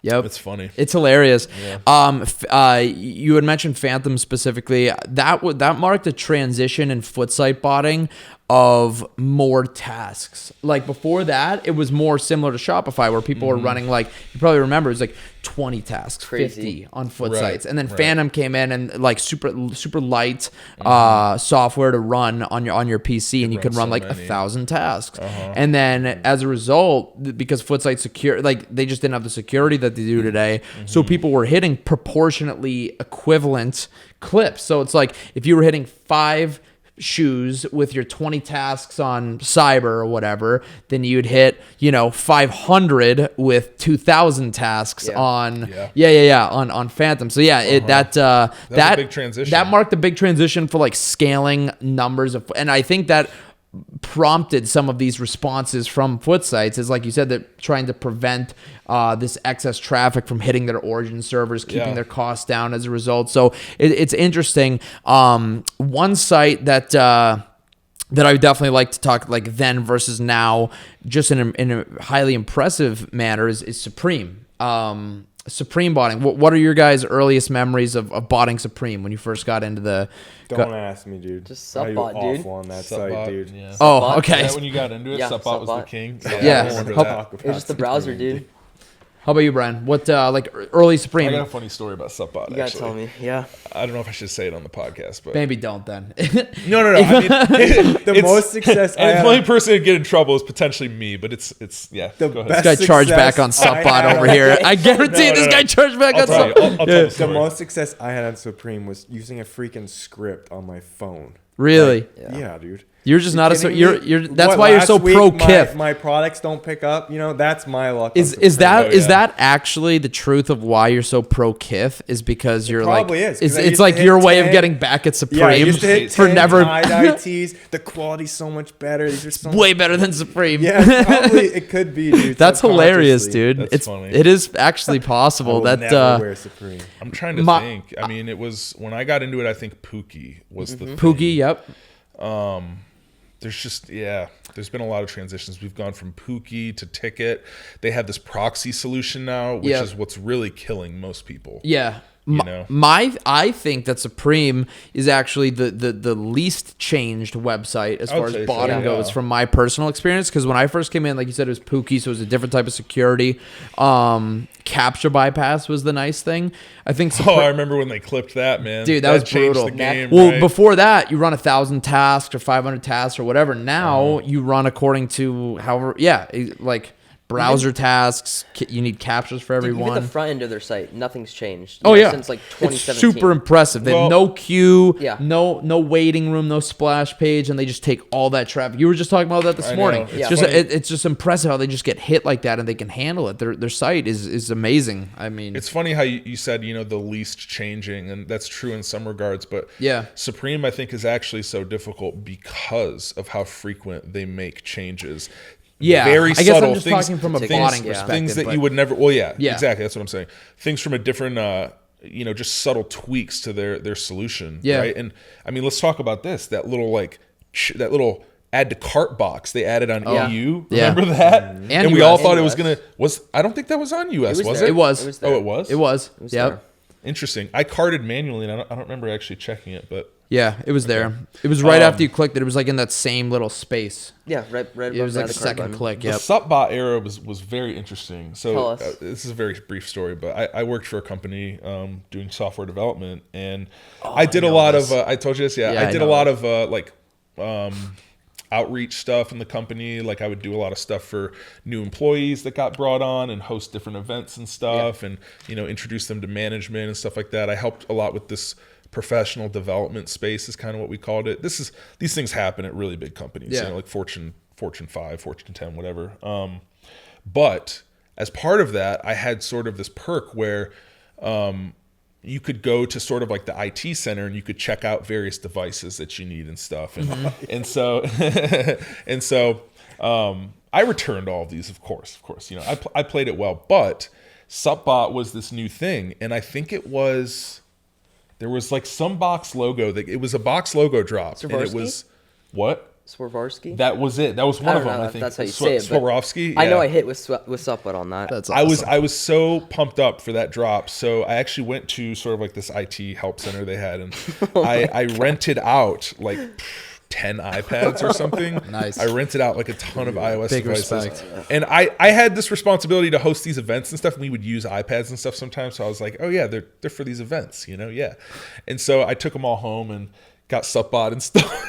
it's funny. It's hilarious. You had mentioned Phantom specifically. That marked a transition in Footsite botting of more tasks. Like before that, it was more similar to Shopify where people were running like, you probably remember, it was like 20 tasks, 50 on Footsites. And then Phantom came in and like super light software to run on your PC, and you could run like 1,000 tasks. And then as a result, because Footsite secure, like they just didn't have the security that they do today, so people were hitting proportionately equivalent clips. So it's like if you were hitting 5 shoes with your 20 tasks on cyber or whatever, then you'd hit 500 with 2,000 tasks on Phantom. So that's a big transition. That marked a big transition for like scaling numbers of, and I think that prompted some of these responses from Footsites is, like you said, that trying to prevent this excess traffic from hitting their origin servers, keeping their costs down as a result. So it's interesting. One site that I would definitely like to talk like then versus now, just in a highly impressive manner, is Supreme. Supreme botting. What are your guys' earliest memories of botting Supreme when you first got into the? Don't ask me, dude. Just Subbot, dude. Awful on that site, dude. Yeah. Oh, okay. Is that when you got into it? Yeah, Subbot was the king. Yeah. It was just the browser, dude. How about you, Brian? What like early Supreme? I got a funny story about SupBot. You gotta tell me. Yeah. I don't know if I should say it on the podcast, but Maybe don't then. no. I mean, the most success. And the only person who'd get in trouble is potentially me. But it's yeah. The go ahead. best This guy charged back on SupBot over here. I guarantee this guy charged back on SupBot. I'll tell the story. The most success I had on Supreme was using a freaking script on my phone. Really? Yeah, dude. You're just not a you're that's What, why you're last so week pro Kith. My products don't pick up. You know, that's my luck. Is that actually the truth of why you're so pro Kith? Is because you're like probably is, 'cause I it's used like to your hit way 10. of getting back at Supreme Yeah, I used to hit for 10 never tie-dye tees. The quality's so much better. These are so way better than Supreme. Yeah, probably it could be, dude. That's hilarious, subconsciously. dude. That's funny. It is actually possible I will that never wear Supreme. I'm trying to think. I mean, it was when I got into it. I think Pookie was the thing. Pookie. Yep. There's just there's been a lot of transitions. We've gone from Pookie to Ticket. They have this proxy solution now, which is what's really killing most people. Yeah. You know? I think that Supreme is actually the least changed website as far as botting goes from my personal experience. Because when I first came in, like you said, it was Pookie, so it was a different type of security. Capture bypass was the nice thing. I think. I remember when they clipped that, man. Dude, that was changed brutal. The game, well, right? before that, you run 1,000 tasks or 500 tasks or whatever. Now you run according to however. Yeah, like. Browser tasks, you need captures for everyone. Even the front end of their site, nothing's changed. Since like 2017. It's super impressive. They have no queue, Yeah. no waiting room, no splash page, and they just take all that traffic. You were just talking about that this morning. It's It's just impressive how they just get hit like that and they can handle it. Their site is amazing. I mean, it's funny how you said the least changing, and that's true in some regards. But Supreme, I think, is actually so difficult because of how frequent they make changes. Yeah, very I guess subtle I'm just things, talking from a things, botting perspective. Things that you would never. Well, exactly. That's what I'm saying. Things from a different, just subtle tweaks to their solution. Yeah. Right. And I mean, let's talk about this. That little add to cart box they added on EU. Remember that? And we all thought it was gonna. I don't think that was on US. Was it? It was. Oh, it was. It was. Yeah. Interesting. I carded manually, and I don't remember actually checking it, but. Yeah, it was there. It was right after you clicked it. It was like in that same little space. Yeah, right. It was like a second click. The Yep. SupBot era was very interesting. So Tell us. this is a very brief story, but I worked for a company doing software development, and I did a lot of. I told you this, I did a lot of outreach stuff in the company. Like I would do a lot of stuff for new employees that got brought on and host different events and stuff, and introduce them to management and stuff like that. I helped a lot with this. Professional development space is kind of what we called it. These things happen at really big companies, like Fortune 5, Fortune 10, whatever. But as part of that, I had sort of this perk where you could go to sort of like the IT center and you could check out various devices that you need and stuff. And so I returned all of these, of course. I played it well, but SupBot was this new thing, and I think it was. There was like some box logo that it was a box logo drop. Swarovski? And it was what? Swarovski? That was it. That was one of them, I think. That's how you say it. Swarovski. I know I hit with SupBot on that. That's awesome. I was so pumped up for that drop. So I actually went to sort of like this IT help center they had, and I rented out like 10 iPads or something. Nice. I rented out like a ton of iOS Big devices. respect. And I had this responsibility to host these events and stuff, and we would use iPads and stuff sometimes. So I was like, oh yeah, they're for these events, yeah. And so I took them all home and got SupBot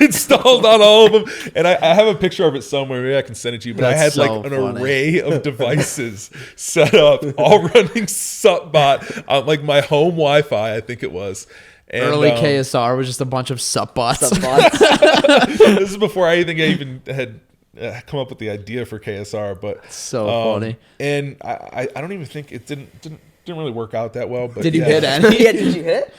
installed on all of them. And I have a picture of it somewhere. Maybe I can send it to you. But I had like an array of devices set up, all running SupBot on like my home Wi-Fi, I think it was. And, early KSR was just a bunch of SupBots. This is before I even had come up with the idea for KSR, but so funny. And I don't even think it didn't really work out that well. But did you hit any? Yeah, did you hit?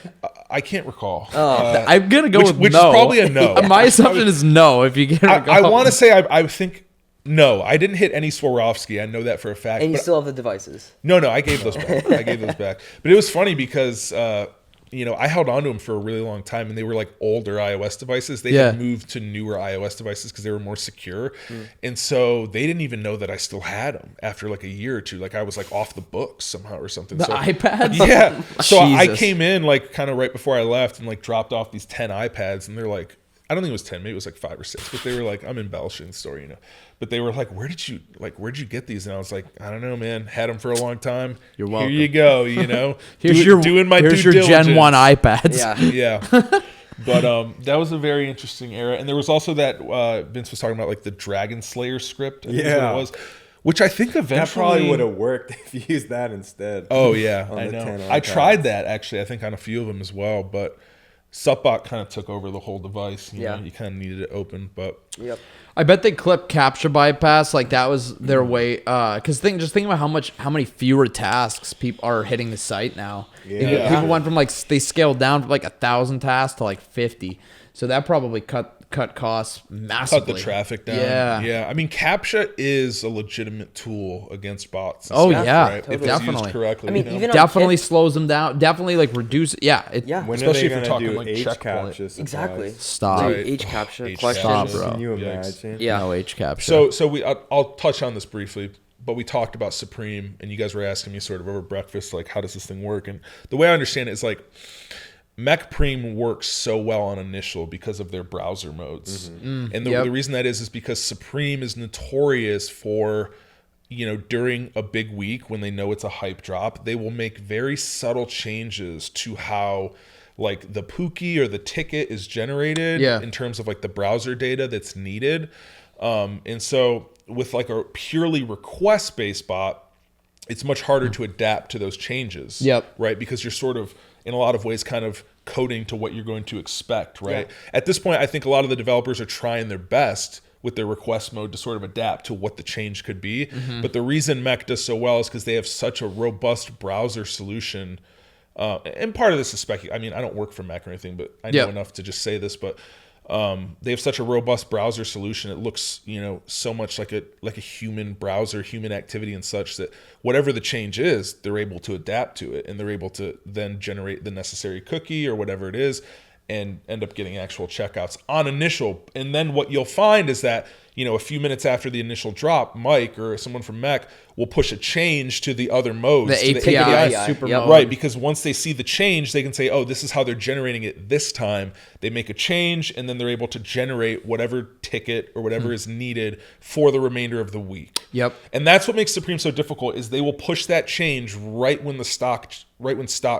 I can't recall. I'm gonna go with which no. is probably a no. My assumption is no. If you get, I want to say I think. No, I didn't hit any Swarovski. I know that for a fact. And you still have the devices? No, I gave those back. But it was funny because I held on to them for a really long time, and they were like older iOS devices. They had moved to newer iOS devices because they were more secure. And so they didn't even know that I still had them after like a year or two. Like I was like off the books somehow or something. The iPads? Yeah. So I Jesus. came in like kind of right before I left and like dropped off these 10 iPads, and they're like, I don't think it was 10, maybe it was like 5 or 6, but they were like, I'm embellishing the story, but they were like, where'd you get these? And I was like, I don't know, man, had them for a long time. You're welcome. Here you go, here's doing my here's due your diligence. Gen 1 iPads. Yeah. But that was a very interesting era. And there was also that Vince was talking about, like the Dragon Slayer script. I think is what it was. Which I think eventually... That probably would have worked if you used that instead. Oh, yeah. I know. I tried that, actually, I think on a few of them as well. But Supbot kind of took over the whole device. You know, you kind of needed it open. But I bet they clipped capture bypass. Like, that was their way. Because just think about how many fewer tasks people are hitting the site now. Yeah. People went from, like, they scaled down from, like, 1,000 tasks to, like, 50. So that probably cut costs massively. Cut the traffic down. Yeah. I mean, CAPTCHA is a legitimate tool against bots. Oh, yeah. Right? Totally. If it's definitely. used correctly. I mean, even definitely slows them down. Definitely, like, reduce. Yeah. When especially if you're talking like HCAPTCHA. Exactly. Stop. Right. HCAPTCHA questions. Stop, bro. Can you imagine? Yeah. No HCAPTCHA. So I'll touch on this briefly, but we talked about Supreme, and you guys were asking me sort of over breakfast, like, how does this thing work? And the way I understand it is, like, MechPreme works so well on initial because of their browser modes. And the reason that is because Supreme is notorious for, during a big week when they know it's a hype drop, they will make very subtle changes to how, like, the Pookie or the ticket is generated in terms of, like, the browser data that's needed. And so with, like, a purely request-based bot, it's much harder to adapt to those changes. Right? Because you're sort of, in a lot of ways, kind of coding to what you're going to expect, right? At this point, I think a lot of the developers are trying their best with their request mode to sort of adapt to what the change could be. But the reason Mech does so well is because they have such a robust browser solution. And part of this is I mean, I don't work for Mech or anything, but I know enough to just say this, but they have such a robust browser solution. It looks, so much like a human browser, human activity and such, that whatever the change is, they're able to adapt to it, and they're able to then generate the necessary cookie or whatever it is and end up getting actual checkouts on initial. And then what you'll find is that, a few minutes after the initial drop, Mike or someone from Mech will push a change to the other modes. The API super mode. Right, because once they see the change, they can say, oh, this is how they're generating it this time. They make a change, and then they're able to generate whatever ticket or whatever is needed for the remainder of the week. And that's what makes Supreme so difficult, is they will push that change right when stock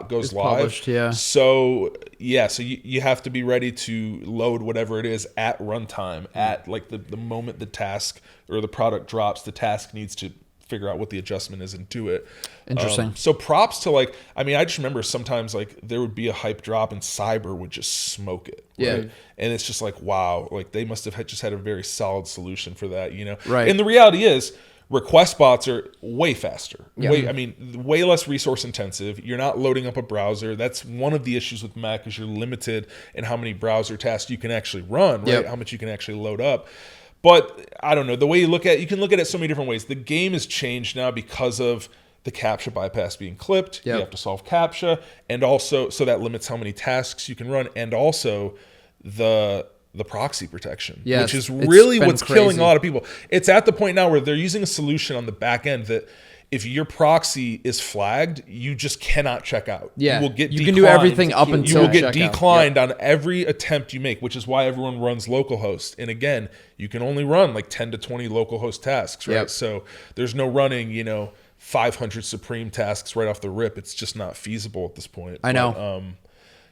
goes live. Published, So you have to be ready to load whatever it is at runtime, at like the moment the task or the product drops, the task needs to figure out what the adjustment is and do it. Interesting. So props to, like, I mean, I just remember sometimes, like, there would be a hype drop and Cyber would just smoke it. Right? And it's just like, wow, like, they must have just had a very solid solution for that, Right. And the reality is, request bots are way faster. Way less resource intensive. You're not loading up a browser. That's one of the issues with Mac, is you're limited in how many browser tasks you can actually run, right? How much you can actually load up. But I don't know, the way you can look at it so many different ways. The game has changed now because of the CAPTCHA bypass being clipped. You have to solve CAPTCHA, and also, so that limits how many tasks you can run, and also the proxy protection, which is really what's killing a lot of people. It's at the point now where they're using a solution on the back end that if your proxy is flagged, you just cannot check out. You will get declined. You can do everything up until you will get declined on every attempt you make, which is why everyone runs localhost. And again, you can only run like 10 to 20 localhost tasks, right? So there's no running, 500 Supreme tasks right off the rip. It's just not feasible at this point. I know.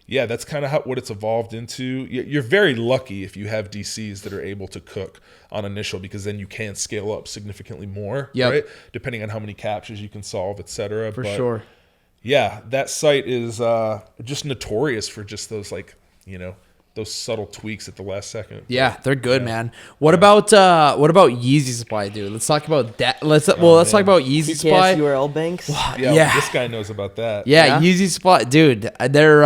Yeah, that's kind of what it's evolved into. You're very lucky if you have DCs that are able to cook on initial, because then you can scale up significantly more, right? Depending on how many captures you can solve, et cetera. For sure. Yeah, that site is just notorious for just those, like, those subtle tweaks at the last second. Yeah, they're good, man. What about Yeezy Supply, dude? Let's talk about that. Let's talk about Yeezy Supply. URL banks. Yeah, this guy knows about that. Yeah, Yeezy Supply, dude. They're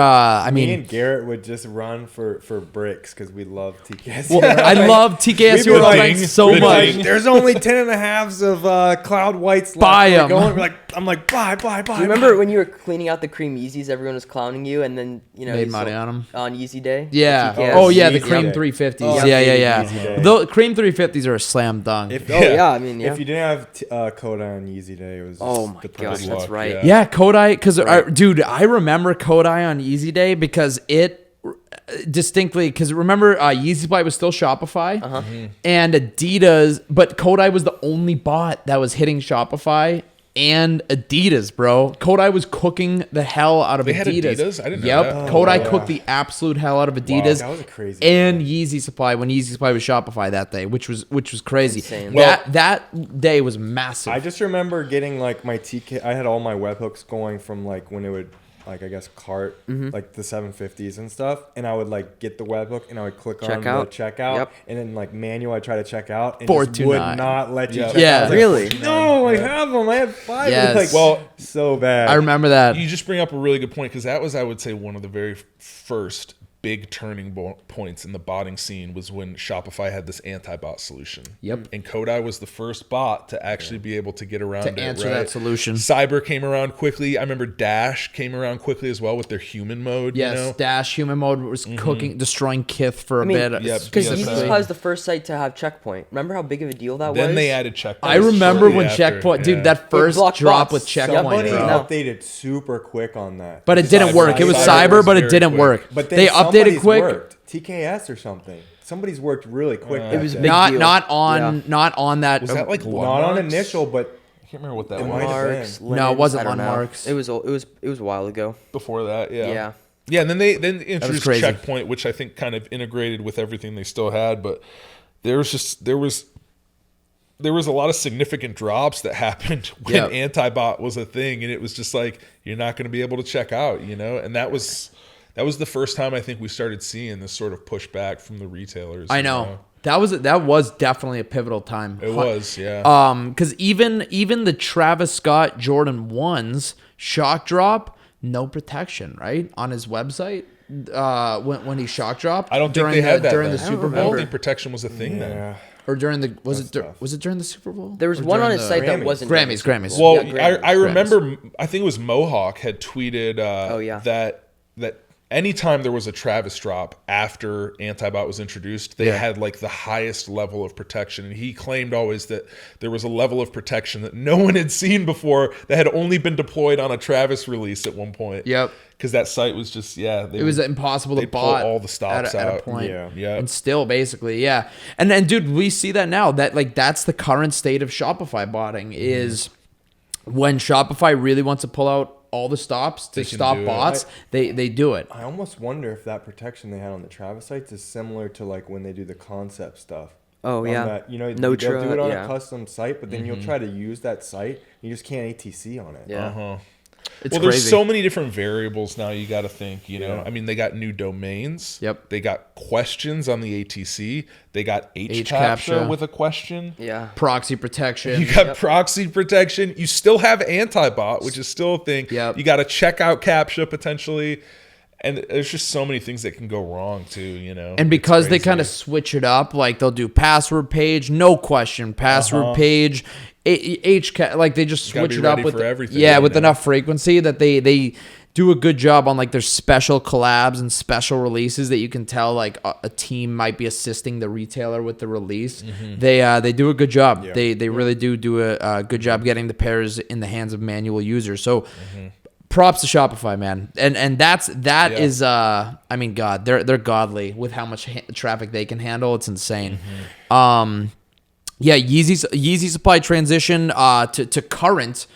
me and Garrett would just run for bricks because we love TKS. Well, I love TKS URL banks so much. Like, there's only 10.5s of Cloud Whites left. Buy them. I'm like, buy. Do you remember when you were cleaning out the cream Yeezys? Everyone was clowning you, and then made money on them on Yeezy Day. Yeah. The cream 350s. Oh, yeah. The cream 350s are a slam dunk. If you didn't have Kodai on Yeezy Day, it was oh my gosh, that's right. Yeah, Kodai, because dude, I remember Kodai on Yeezy Day because it distinctly because remember Yeezy Supply was still Shopify and Adidas, but Kodai was the only bot that was hitting Shopify and Adidas, bro. Kodai was cooking the hell out of They Adidas. had Adidas? I didn't know that. Kodai cooked the absolute hell out of Adidas. That was a crazy and Yeezy Supply when Yeezy Supply was Shopify that day, which was crazy. Insane. That day was massive. I just remember getting like my TK. I had all my webhooks going from like when it would like I guess cart like the 750s and stuff, and I would like get the webhook and I would click on the checkout, and then like manual I try to check out and just would not let you. Check Yeah, out. really? No, I have them. I have 5. Yes. Like, Well, so bad. I remember that. You just bring up a really good point because that was, I would say, one of the very first big turning points in the botting scene was when Shopify had this anti-bot solution. Yep. And Kodai was the first bot to actually be able to get around To answer that solution. Cyber came around quickly. I remember Dash came around quickly as well with their human mode. Yes, you know? Dash human mode was destroying Kith for a bit. Because PSA. Yeezy Supply was the first site to have Checkpoint. Remember how big of a deal that was? Then they added Checkpoint. I remember shortly when after. Checkpoint, dude, that first blocked drop bots. with Checkpoint, Somebody bro. updated super quick on that. But it didn't work. It was Cyber cyber, was but it very didn't quick. work. But then they updated somebody's quick. Worked. TKS or something. Somebody's worked really quick. It was a back big then. deal. Not on that. Was that like not landmarks? on initial, but I can't remember what that It was. might have Landmarks, been. No, it Linens, wasn't I don't know. Landmarks. It was a while ago. Before that, yeah. Yeah. Yeah, and then they introduced crazy. Checkpoint, which I think kind of integrated with everything they still had, but there was a lot of significant drops that happened when anti-bot was a thing, and it was just like you're not going to be able to check out, you know? And that was the first time I think we started seeing this sort of pushback from the retailers. I know. That was definitely a pivotal time. It was, yeah. Because even the Travis Scott Jordan 1s shock drop, no protection, right? On his website when he shock dropped. I don't think they had that during then. the Super I don't Bowl. think protection was a thing then. Or during the was tough. it during the Super Bowl? There was Or one on during his the- site that Grammys. wasn't Grammys. Well, Yeah, I remember, I think it was Mohawk had tweeted that anytime there was a Travis drop after Antibot was introduced, they had like the highest level of protection. And he claimed always that there was a level of protection that no one had seen before that had only been deployed on a Travis release at one point. Yep. Because that site was just, it was impossible to pull bot all the stops at a out. point. Yeah. And still, basically, yeah. And dude, we see that now. That's the current state of Shopify botting is when Shopify really wants to pull out all the stops to stop bots, they do it. I almost wonder if that protection they had on the Travis sites is similar to like when they do the concept stuff. Oh, On yeah. that, No they'll do it on yeah. a custom site, but then you'll try to use that site. You just can't ATC on it. Yeah. It's Well, crazy. there's so many different variables now you got to think, you know. Yeah. I mean, they got new domains. Yep. They got questions on the ATC. They got HCAPTCHA. HCAPTCHA with a question. Yeah. Proxy protection. You got proxy protection. You still have anti-bot, which is still a thing. Yep. You got a checkout CAPTCHA potentially. And there's just so many things that can go wrong too, you know. And because It's they crazy. kind of switch it up, like they'll do password page, no question, password page, HCAT, like they just Gotta switch be it up ready with for everything, yeah, you with know. enough frequency that they do a good job on like their special collabs and special releases that you can tell like a team might be assisting the retailer with the release. They do a good job. Yeah. They really do a good job getting the pairs in the hands of manual users. So. Props to Shopify, man, and that is I mean, God, they're godly with how much traffic they can handle. It's insane. Yeezy Supply transition to current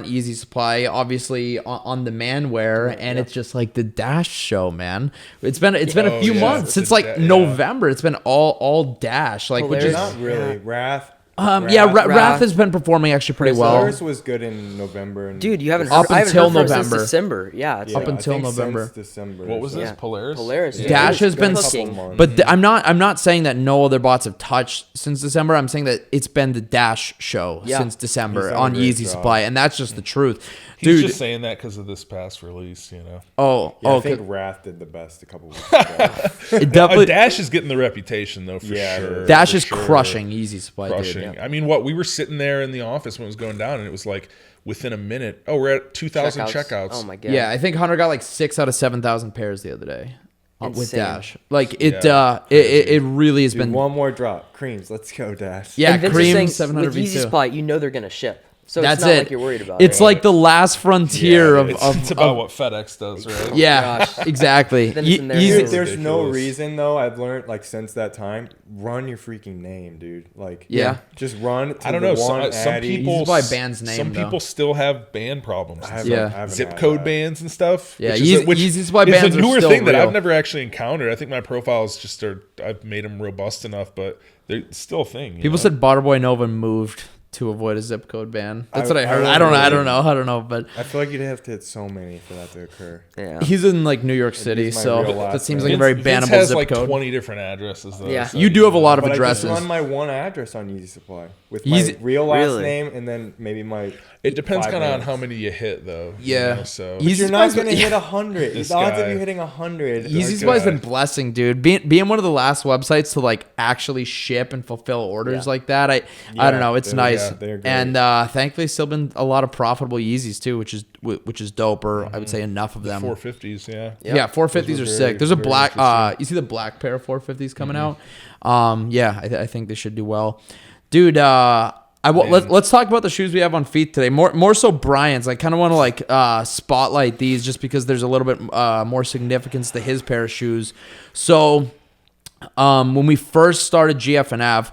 Yeezy Supply, obviously on demand wear, and it's just like the Dash show, man. It's been a few months It's since a like November. It's been all Dash, like which is Not really. Wrath. Wrath has been performing actually pretty well. Polaris was good in November. And Dude, you haven't Up heard, I haven't until heard from it since November. December. Yeah. It's Up like, until I think November. Since December. What was this? Yeah. Polaris? Polaris. Yeah. Dash has been, cooking. but I'm not saying that no other bots have touched since December. I'm saying that it's been the Dash show Yeah. since December He's done a on great Yeezy job. Supply, and that's just the truth, He's dude. just saying that because of this past release, you know. I think Wrath did the best a couple weeks ago. it definitely Dash is getting the reputation though, for Yeah, it sure. is. Dash for is sure. crushing Yeezy Supply, Crushing. dude. I mean, we were sitting there in the office when it was going down, and it was like within a minute. Oh, we're at 2,000 checkouts. Oh my god. Yeah, I think Hunter got like 6 out of 7,000 pairs the other day with Insane. Dash. Like it really has Dude, been. one more drop. Creams. Let's go, Dash. Yeah, And Vince is Cream saying 700 with Yeezy V2. Supply, you know they're gonna ship. So That's it's not it. like you're worried about It's it. like the last frontier of it's about what FedEx does, right? Yeah, Gosh. exactly. Then it's in their Yeezy- hands. There's no ridiculous. reason though. I've learned like since that time, run your freaking name, dude. Like Yeah. just run. To I don't know. the one Some Addy. people, Use by band's name, some though. people still have band problems. I and haven't- Yeah. I haven't Zip had code that. bands and stuff. Yeah, which Yeezy Supply is bands a are newer still thing that real. I've never actually encountered. I think my profiles just I've made them robust enough, but they're still a thing. People said Butterboy Nova moved to avoid a zip code ban. That's what I heard. I I don't really- know, but I feel like you'd have to hit so many for that to occur. Yeah. he's in like New York City, use my so real last that seems name. like a very Vince bannable has zip like code. 20 different addresses though. Yeah. so, You do have a lot of But I addresses. just run my one address on Yeezy Supply with Yeezy- my real last Really? name and then maybe my. It depends 5 kind of on names. how many you hit though. Yeah. So Yeezy You're not Supply's gonna been- hit 100. This The odds of guy. you hitting 100. Yeezy Okay. Supply's been blessing, dude. Being one of the last websites to like actually ship and fulfill orders like that, I don't know. It's nice, they're great. and thankfully, still been a lot of profitable Yeezys too, which is dope. Or I would say enough of them. 450s, yeah. Yeah, 450s are Those are sick. There's a very black. interesting. You see the black pair of 450s coming out. Yeah, I think they should do well, dude. Let's talk about the shoes we have on feet today. More so Brian's. I kind of want to like spotlight these just because there's a little bit more significance to his pair of shoes. So when we first started GFNF,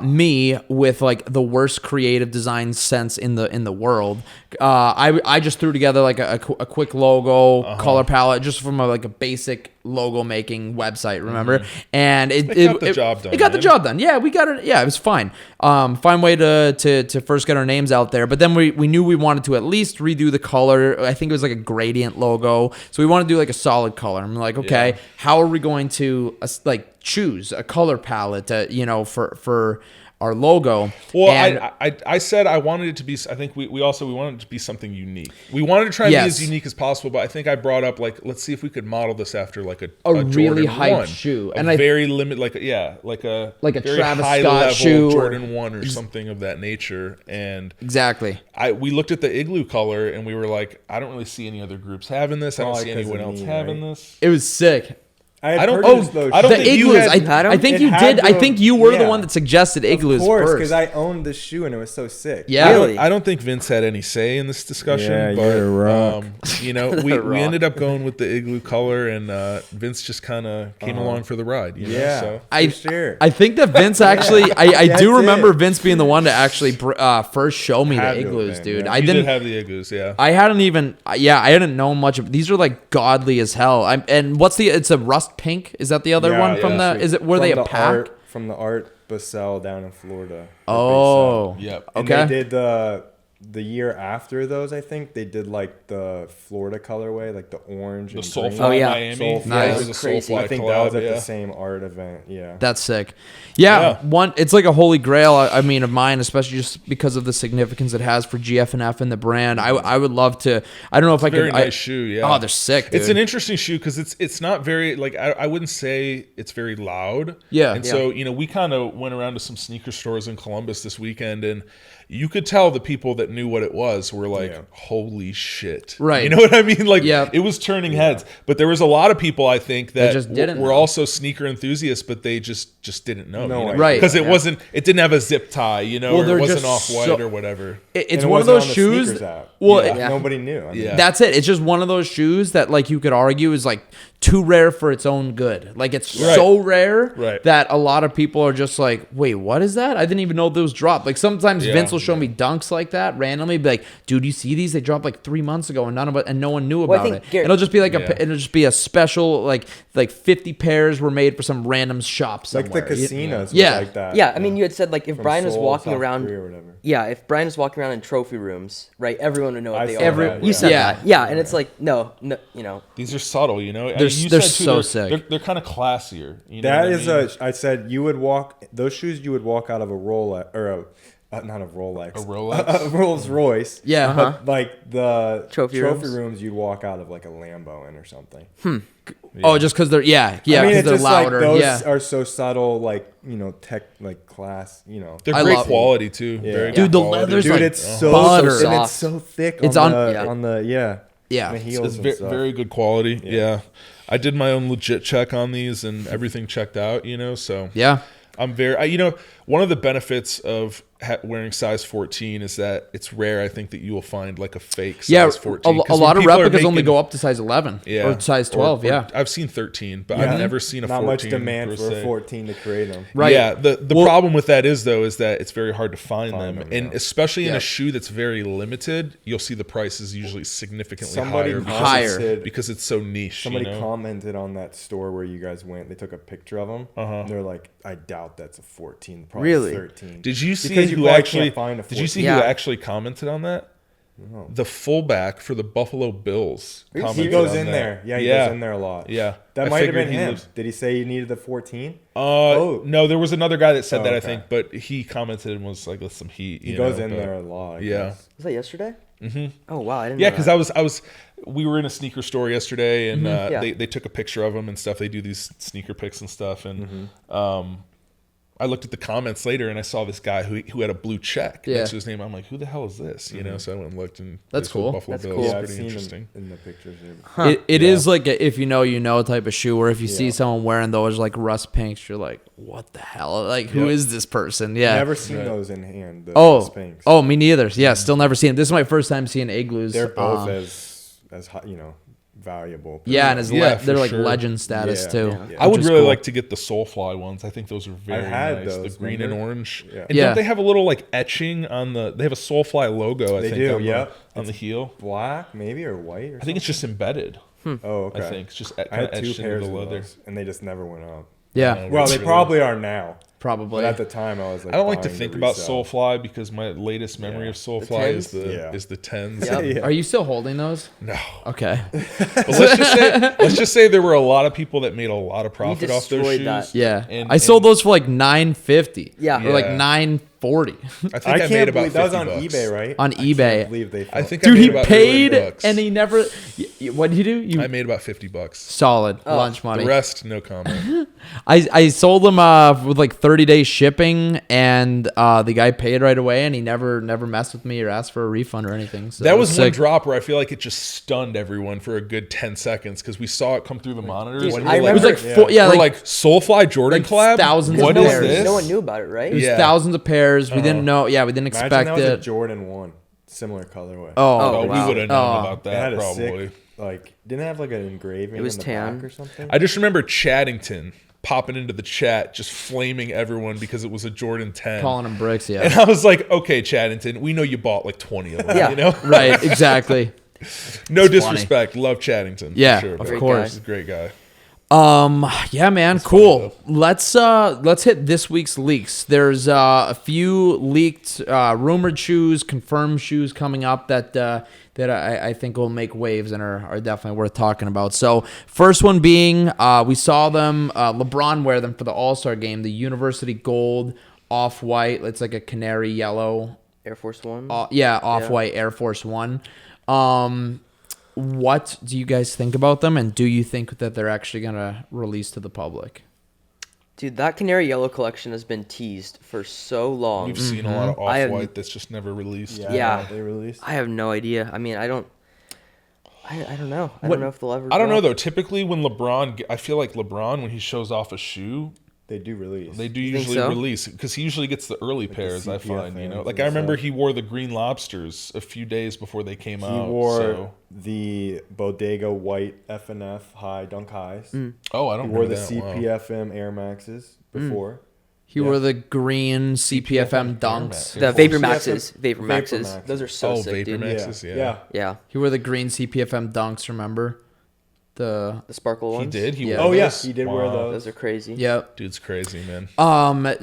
me with like the worst creative design sense in the world, I just threw together like a quick logo, color palette, just from a basic logo making website, remember? And it got the job done. It got the job done. Yeah, we got it. Yeah, it was fine. Fine way to first get our names out there. But then we knew we wanted to at least redo the color. I think it was like a gradient logo. So we want to do like a solid color. I'm like, okay, how are we going to like choose a color palette for our logo? Well, And- I said I wanted it to be. I think we wanted it to be something unique. We wanted to try and be as unique as possible. But I think I brought up like, let's see if we could model this after like a really Jordan hyped 1, shoe, and very limit like a very Travis high Scott level shoe Jordan 1 or something of that nature. And exactly. we looked at the igloo color and we were like, I don't really see any other groups having this. I don't see Probably 'cause anyone of else me, having right? this. It was sick. I don't- purchased those. I don't The think you igloos. had- I think It you had did. I to- think you were the yeah. one that suggested igloos Of course, first. because I owned the shoe and it was so sick. Yeah. Really? I don't think Vince had any say in this discussion. Yeah, but, you're a rock. we rock. ended up going with the igloo color, and Vince just kind of came along for the ride. You know? Yeah, So. for sure. I think that Vince actually, I That's do remember it. Vince being the one to actually first show me Had the to have igloos, been, dude. yeah. I You didn't. did have the igloos, yeah. I hadn't even. Yeah, I didn't know much of. These are like godly as hell. And what's the? It's a rust pink. Is that the other Yeah, one from yeah. the? Is it? Were From they a the pack? From the Art Basel down in Florida. Oh, Yep. And okay. they did the year after those, I think they did like the Florida colorway, like the orange The and Soulfly green. Oh, yeah. Miami. Soulfly. Yeah, it Nice. was a Crazy. Soulfly I think that was collab, at yeah. the same art event. Yeah. That's sick. Yeah, Yeah. one. It's like a holy grail. I mean, of mine, especially just because of the significance it has for GFNF and the brand. I would love to. I don't know if I Very could. nice shoe, yeah. Oh, they're sick, dude. It's an interesting shoe because it's not very like I wouldn't say it's very loud. Yeah. And Yeah. so we kind of went around to some sneaker stores in Columbus this weekend, and you could tell the people that knew what it was were like, "Holy shit!" Right. You know what I mean? Like, Yeah. it was turning heads. But there was a lot of people I think that just didn't were know. also sneaker enthusiasts, but they just didn't know. No idea. Right. Because it didn't have a zip tie, Well, or they're it wasn't just off white so- or whatever. It's And it one of wasn't those on the shoes. sneakers app. Well, Yeah. Nobody knew. I mean, Yeah. That's it. It's just one of those shoes that like you could argue is like too rare for its own good. Like it's Right. so rare Right. that a lot of people are just like, wait, what is that? I didn't even know those dropped. Like sometimes Yeah. Vince will show me dunks like that randomly, be like, dude, you see these? They dropped like 3 months ago, and no one knew Well, I about think, it. Garrett- It'll just be like Yeah. it'll just be a special like 50 pairs were made for some random shop somewhere. like the casinos. Yeah. Was like that. Yeah, I mean, you had said like if From Brian was Seoul, walking South around, Korea or whatever. yeah, if Brian was walking around in trophy rooms, right, everyone would know what I they saw are. that, You yeah. said Yeah. that, yeah, and it's like no, These are subtle, you know. They're You said, too, so sick. They're kind of classier. You know That what I is mean? I said you would walk those shoes. You would walk out of a Rolex or not a Rolex, A Rolex? a Rolls Royce. Yeah. but like the Trophy rooms? rooms, you'd walk out of like a Lambo in or something. Oh, just because they're I mean, because it's they're just louder. like those yeah. are so subtle, like tech, like class. They're I great love it. quality too. Yeah. Very Dude, good the quality. leather's Dude, like it's so butter. and Soft. it's so thick. It's on on- the Yeah. the heels It's and stuff. very good quality. Yeah. I did my own legit check on these, and everything checked out. So Yeah. I'm very. one of the benefits of wearing size 14 is that it's rare, I think, that you will find like a fake size 14. A lot of replicas only go up to size 11 or size 12. Or I've seen 13, but I've never seen a 14. Not much demand for a 14 to create them. Right. Yeah. The problem with that is that it's very hard to find them. And especially in a shoe that's very limited, you'll see the prices usually significantly higher because it's so niche. Somebody commented on that store where you guys went. They took a picture of them. And they're like, I doubt that's a 14, probably really? 13. Did you see who actually commented on that? No. The fullback for the Buffalo Bills. He goes in there. Yeah, he goes in there a lot. Yeah. That might have been him. Did he say he needed the 14? No, there was another guy that said that, I think, but he commented and was like, with some heat. He goes in there a lot. I guess. Was that yesterday? Mm-hmm. Oh, wow. I didn't know because we were in a sneaker store yesterday, and they took a picture of him and stuff. They do these sneaker pics and stuff, and I looked at the comments later and I saw this guy who had a blue check next to his name. I'm like, who the hell is this? You know, so I went and looked, and that's cool. Buffalo That's Bills. cool. It's pretty interesting. In the pictures, it is like if you know type of shoe, or if you see someone wearing those like rust pinks, you're like, what the hell? Like, who is this person? Yeah, never seen those in hand. The rust pinks. Oh, me neither. Yeah, still never seen. This is my first time seeing igloos. They're both as valuable. Yeah, and they're like legend status too. Yeah. I would really like to get the Soulfly ones. I think those are very nice. Those, the green and orange. Yeah. And don't they have a little like etching on the? They have a Soulfly logo. I think on the heel. Black maybe or white. I think it's just embedded. Oh, okay. I think it's just I had 2 etched pairs into the of leather, those, and they just never went up. Yeah. Well, they probably are now. Probably. But at the time, I was like, I don't like to think about Soulfly because my latest memory of Soulfly is the 10s. Yeah. Are you still holding those? No. Okay. But let's just say there were a lot of people that made a lot of profit off those shoes. That. Yeah. I sold those for like $950. Yeah. Or like $940. I think I made about $50. That was on eBay, right? On eBay. I think dude, I made he about paid $30. and he never. What did you do? I made about $50. Solid lunch money. The rest, no comment. I sold them with like 30-day shipping, and the guy paid right away, and he never messed with me or asked for a refund or anything. So that was one drop where I feel like it just stunned everyone for a good 10 seconds because we saw it come through the monitors. Dude, it was like like Soulfly Jordan collab. Thousands what of is pairs. this? No one knew about it, right? It was thousands of pairs. We didn't know. Yeah, we didn't expect that was it. a Jordan 1, similar colorway. Oh, wow. We would have known about that. It had a probably. Sick, didn't it have like an engraving it was in the tan back or something? I just remember Chaddington popping into the chat, just flaming everyone because it was a Jordan 10. Calling them bricks, yeah. And I was like, okay, Chaddington, we know you bought like 20 of them, you know? Right, exactly. No disrespect. Love Chaddington. Yeah, for sure, of course. He's a great guy. Yeah, man, that's cool. Let's hit this week's leaks. There's a few leaked, rumored shoes, confirmed shoes coming up that I think will make waves and are definitely worth talking about. So first one being, we saw them, LeBron wear them for the All-Star game, the University Gold off-white. It's like a canary yellow. Air Force One? Off-white Air Force One. What do you guys think about them, and do you think that they're actually going to release to the public? Dude, that canary yellow collection has been teased for so long. We've seen a lot of off-white that's just never released. Yeah. They released. I have no idea. I mean, I don't know. I don't know if they'll ever. I don't know though. Typically, when I feel like LeBron, when he shows off a shoe, they do release. They do usually release because he usually gets the early pairs. I find, like I remember he wore the Green Lobsters a few days before they came out. He wore the Bodega white FNF high dunk highs. Oh, I don't. He wore the CPFM Air Maxes before. He wore the green CPFM dunks. The Vapor Maxes. Vapor Maxes. Those are so sick, dude. Vapor Maxes, yeah. He wore the green CPFM dunks, remember? The sparkle ones. He did. He wore those? He did wear those. Those are crazy. Yep. Dude's crazy, man.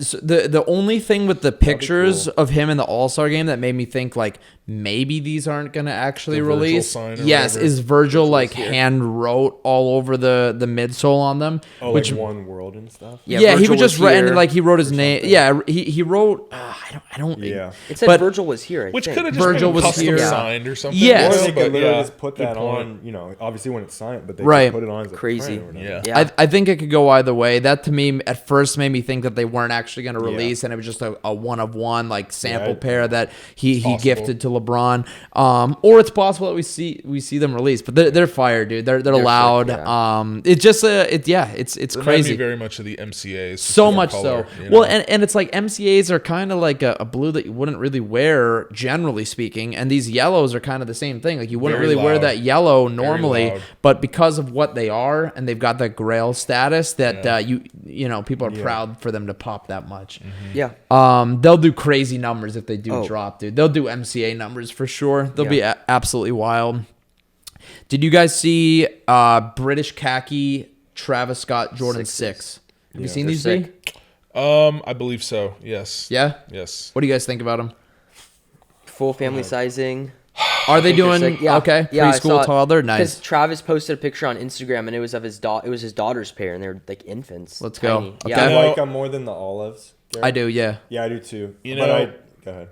So the only thing with the pictures of him in the All-Star game that made me think like maybe these aren't gonna actually release. Is Virgil like hand wrote all over the midsole on them? Oh, which like One World and stuff. Yeah, he would just write and like he wrote his name. Yeah, he wrote. I don't. Yeah. It said Virgil was here. Which could have just Virgil been custom signed or something. Yes. Or they could literally just put that on. Obviously when it's signed, but they could put it on as a crazy. Yeah. I think it could go either way. That to me at first made me think that they weren't actually going to release, and it was just a one of one like sample pair that he gifted to LeBron. Or it's possible that we see them release, but they're fire, dude. They're loud. Sick, yeah. It's just it's Remind crazy. me very much of the MCAs. So much color, so. you know? Well, and it's like MCAs are kind of like a blue that you wouldn't really wear, generally speaking, and these yellows are kind of the same thing. Like you wouldn't Very really wear loud. that yellow normally, loud. but because of what they are, and they've got that grail status, that you know people are proud for them to pop that much. Yeah. They'll do crazy numbers if they do Oh. drop, dude. They'll do MCA numbers for sure. They'll be Yeah. absolutely wild. Did you guys see British Khaki Travis Scott Jordan 6? Have you seen They're these, Z? sick. I believe so. Yes. Yeah? Yes. What do you guys think about them? Full family sizing. Are they doing Sick. Yeah. okay? Yeah, I Preschool, saw it. toddler, 'Cause nice. Travis posted a picture on Instagram, and it was of his it was his daughter's pair, and they were like infants. Let's go. Tiny. Okay. Yeah. I You know- like them more than the olives. Garrett. I do, yeah. Yeah, I do too. You But know- go ahead.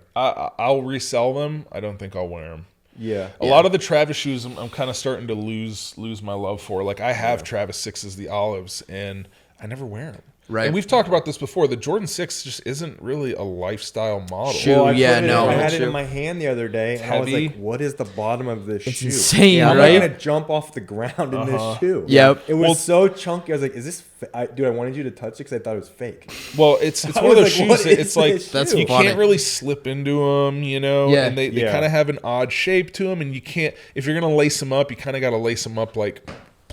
I'll resell them. I don't think I'll wear them. Yeah. A lot of the Travis shoes, I'm kind of starting to lose my love for. Like I have Travis 6s, the olives, and I never wear them. Right. And we've talked about this before. The Jordan 6 just isn't really a lifestyle model. Shoe. Well, yeah, put it- no. I had it Shoe. in my hand the other day, and I was heavy. like, "What is the bottom of this It's shoe? insane, Yeah, I'm right? not gonna jump off the ground in this shoe." Yep. It was Well- so chunky. I was like, "Is this?" Dude, I wanted you to touch it because I thought it was fake. Well, it's I one of was those like, what shoes that is it's like this That's shoe? you funny. can't really slip into them, you know. Yeah. And they Yeah. kind of have an odd shape to them, and you can't if you're gonna lace them up, you kind of got to lace them up like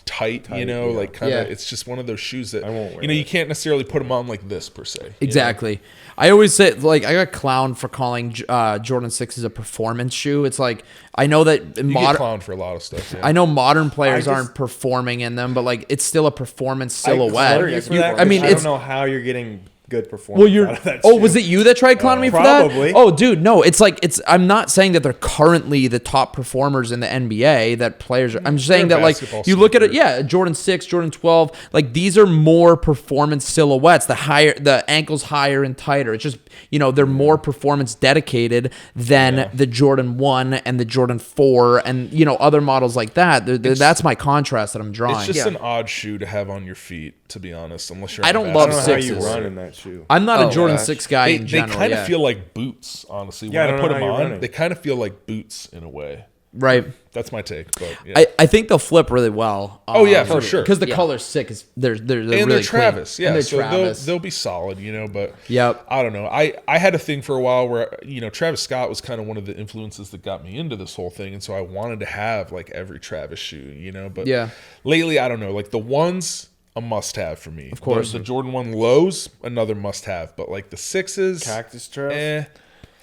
tight, you know, yeah. like kind of. Yeah. It's just one of those shoes that I won't wear you know you it. can't necessarily put them on like this per se. you know? Exactly. I always say, like, I got clowned for calling Jordan 6 a performance shoe. It's like, I know that You get modern. clowned for a lot of stuff. Yeah. I know modern players I just- aren't performing in them, but like it's still a performance I silhouette. applaud you for that, I mean, 'cause I it's don't know how you're getting good performance well, you're. out of that Oh, shoe. was it you that tried clowning me for Probably. that? Oh, dude, no. It's like I'm not saying that they're currently the top performers in the NBA. That players are. I'm just saying They're that like basketball you look at it. sneakers. Yeah, Jordan 6, Jordan 12. Like these are more performance silhouettes. The ankles higher and tighter. It's just they're more performance dedicated than the Jordan 1 and the Jordan 4 and other models like that. That's my contrast that I'm drawing. It's just Yeah. an odd shoe to have on your feet, to be honest. Unless you're. I on a don't I love don't know basketball how you sixes. run in that shoe. I'm not Oh, a Jordan gosh. 6 guy They in general. kind of yeah. feel like boots, honestly. Yeah, I When I don't put know them how you're on, running. they kind of feel like boots in a way. right. That's my take. But yeah. I think they'll flip really well. Oh, yeah, for sure. Because the Yeah. color's sick. They're and really they're Travis, clean. yeah. And they're So Travis. they'll be solid, But Yep. I don't know. I had a thing for a while where Travis Scott was kind of one of the influences that got me into this whole thing, and so I wanted to have like every Travis shoe, But Yeah. lately, I don't know. Like the ones, a must-have for me. Of course. the Jordan 1 lows, another must-have. But like the 6s, Cactus Trail.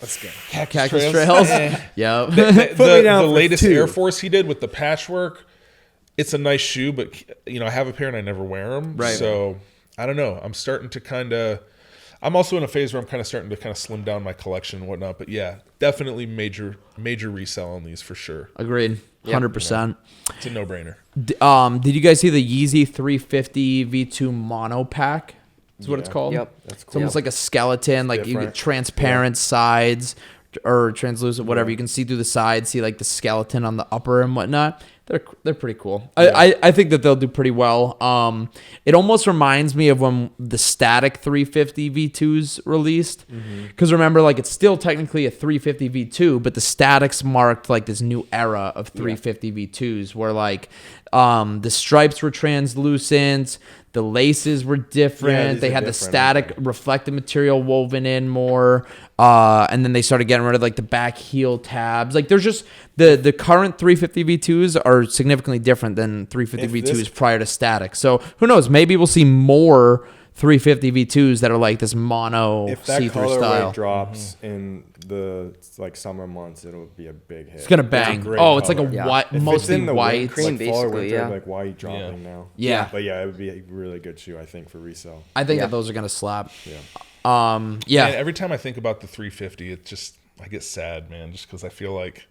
Let's go. Cactus Trails. Yep. The for latest 2. Air Force he did with the patchwork, it's a nice shoe, but I have a pair and I never wear them. Right. So I don't know. I'm starting to I'm also in a phase where I'm kind of starting to kind of slim down my collection and whatnot. But yeah, definitely major resell on these for sure. Agreed. 100%. It's a no-brainer. Did you guys see the Yeezy 350 V2 mono pack? Is what it's Yeah. called. Yep. That's It's almost like a skeleton, like you different. get transparent sides or translucent, whatever. You can see through the sides, see like the skeleton on the upper and whatnot. They're pretty cool. I think that they'll do pretty well. It almost reminds me of when the static 350 V2s released. Because remember, like it's still technically a 350 V2, but the statics marked like this new era of 350 V2s where like the stripes were translucent. The laces were different. these They are had the different, static okay. reflective material woven in more. And then they started getting rid of like the back heel tabs. Like there's just the current 350 V2s are significantly different than 350 If V2s this- prior to static. So who knows? Maybe we'll see more 350 V2s that are like this mono If that see-through colorway style. drops in the summer months, it'll be a big hit. It's gonna It's a bang. great Oh, it's like a color. Yeah. white, If it's mostly in the white. winter, Cream, like fall or basically, winter, yeah. like why are you dropping now? Yeah. But yeah, it would be a really good shoe, I think, for resale. I think Yeah. that those are gonna slap. Yeah. Yeah. And every time I think about the 350, I get sad, man, just because I feel like,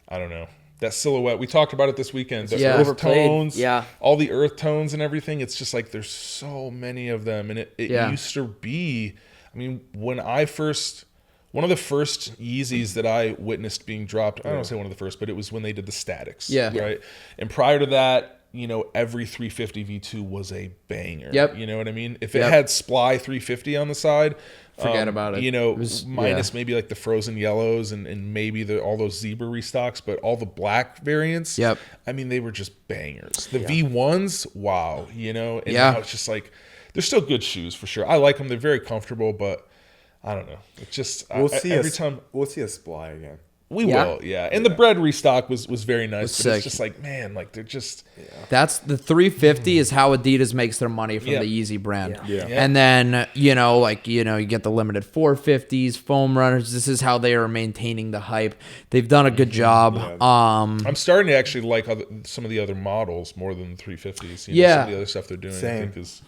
I don't know, that silhouette. We talked about it this weekend. The Yeah. earth Overplayed. tones, Yeah. all the earth tones and everything. It's just like there's so many of them, and it Yeah. used to be. I mean, one of the first Yeezys that I witnessed being dropped. I don't want to say one of the first, but it was when they did the statics. Yeah. Right. And prior to that, every 350 V2 was a banger. Yep. You know what I mean? If it had Sply 350 on the side, forget about it. Minus maybe like the frozen yellows and maybe all those zebra restocks, but all the black variants, I mean, they were just bangers. The V1s, wow, and now it's just like, they're still good shoes for sure. I like them. They're very comfortable, but I don't know. It's just we'll see a Sply again. We will, yeah. And the bread restock was very nice. But it's just like, man, like they're just... That's the 350 is how Adidas makes their money from the Yeezy brand. And then, you get the limited 450s, foam runners. This is how they are maintaining the hype. They've done a good job. I'm starting to actually like some of the other models more than the 350s. Some of the other stuff they're doing, I think is...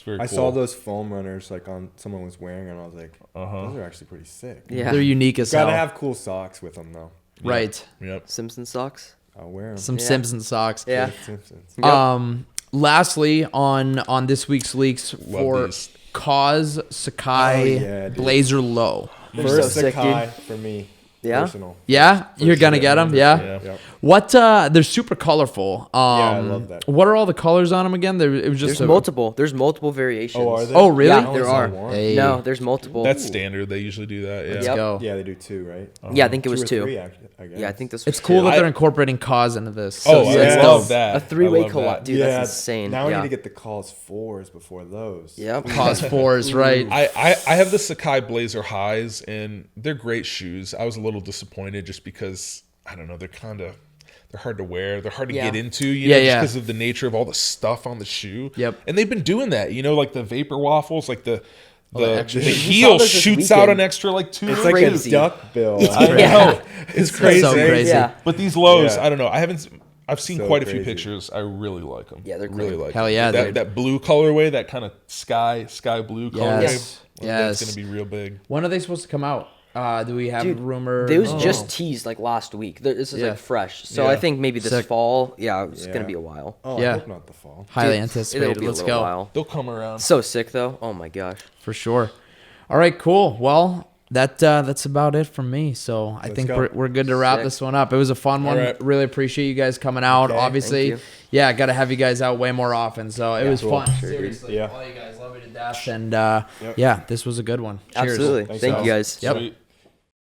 Very cool. I saw those foam runners like on someone was wearing them. I was like, those are actually pretty sick. Yeah, they're unique as hell. Gotta have cool socks with them though. Right. Yep. Simpson socks. I'll wear them. Some Simpson socks. Yeah. Simpsons. Yep. Lastly, on this week's leaks for Cause Sakai Blazer Low. First Sakai for me. Yeah. Personal. Yeah, you're gonna get them. Yeah. Yep. What? They're super colorful. I love that. What are all the colors on them again? It was just there's multiple. There's multiple variations. Oh, are there? Oh, really? Yeah, there are. Hey. No, there's multiple. That's standard. They usually do that. Yeah. Let's go. Yeah, they do 2, right? Yeah, I think it was 2 or 2. 3, actually, I guess. Yeah, I think this was It's cool 2. that they're incorporating Cause into this. Oh, let's I go. love that. A 3-way I love collab. that. Dude, that's insane. Now we need to get the Cause 4s before those. Yep. Cause 4s, right? I have the Sakai Blazer highs, and they're great shoes. I was a little disappointed just because, I don't know, they're hard to wear. They're hard to get into, just because of the nature of all the stuff on the shoe. Yep. And they've been doing that, like the vapor waffles, like the extra the shit. heel shoots out an extra like 2 It's inches. like a duck bill. I know. It's crazy. So crazy. Yeah. But these lows, I don't know. I've seen So quite a few crazy. pictures. I really like them. Yeah, they're really great. like Hell them. yeah, dude. that blue colorway, that kind of sky blue colorway. Yes. That's gonna be real big. When are they supposed to come out? Do we have rumor? They was just teased like last week. This is like fresh. So I think maybe this fall. Yeah, it's gonna be a while. Oh, Yeah. I hope not the fall. highly Dude, anticipated. it'll be a Let's little go. while. They'll come around. So sick though. Oh my gosh. For sure. All right, cool. Well, that's about it from me. So I think go. we're good to wrap Sick. this one up. It was a fun one. right. Really appreciate you guys coming out. Okay, Obviously, thank yeah, got to have you guys out way more often. So it was cool. fun. Sure, dude. Seriously, Yeah. all you guys love you to death. And yeah, this was a good one. Cheers. Absolutely. Thanks, Thank Al. you guys. Yep. Sweet.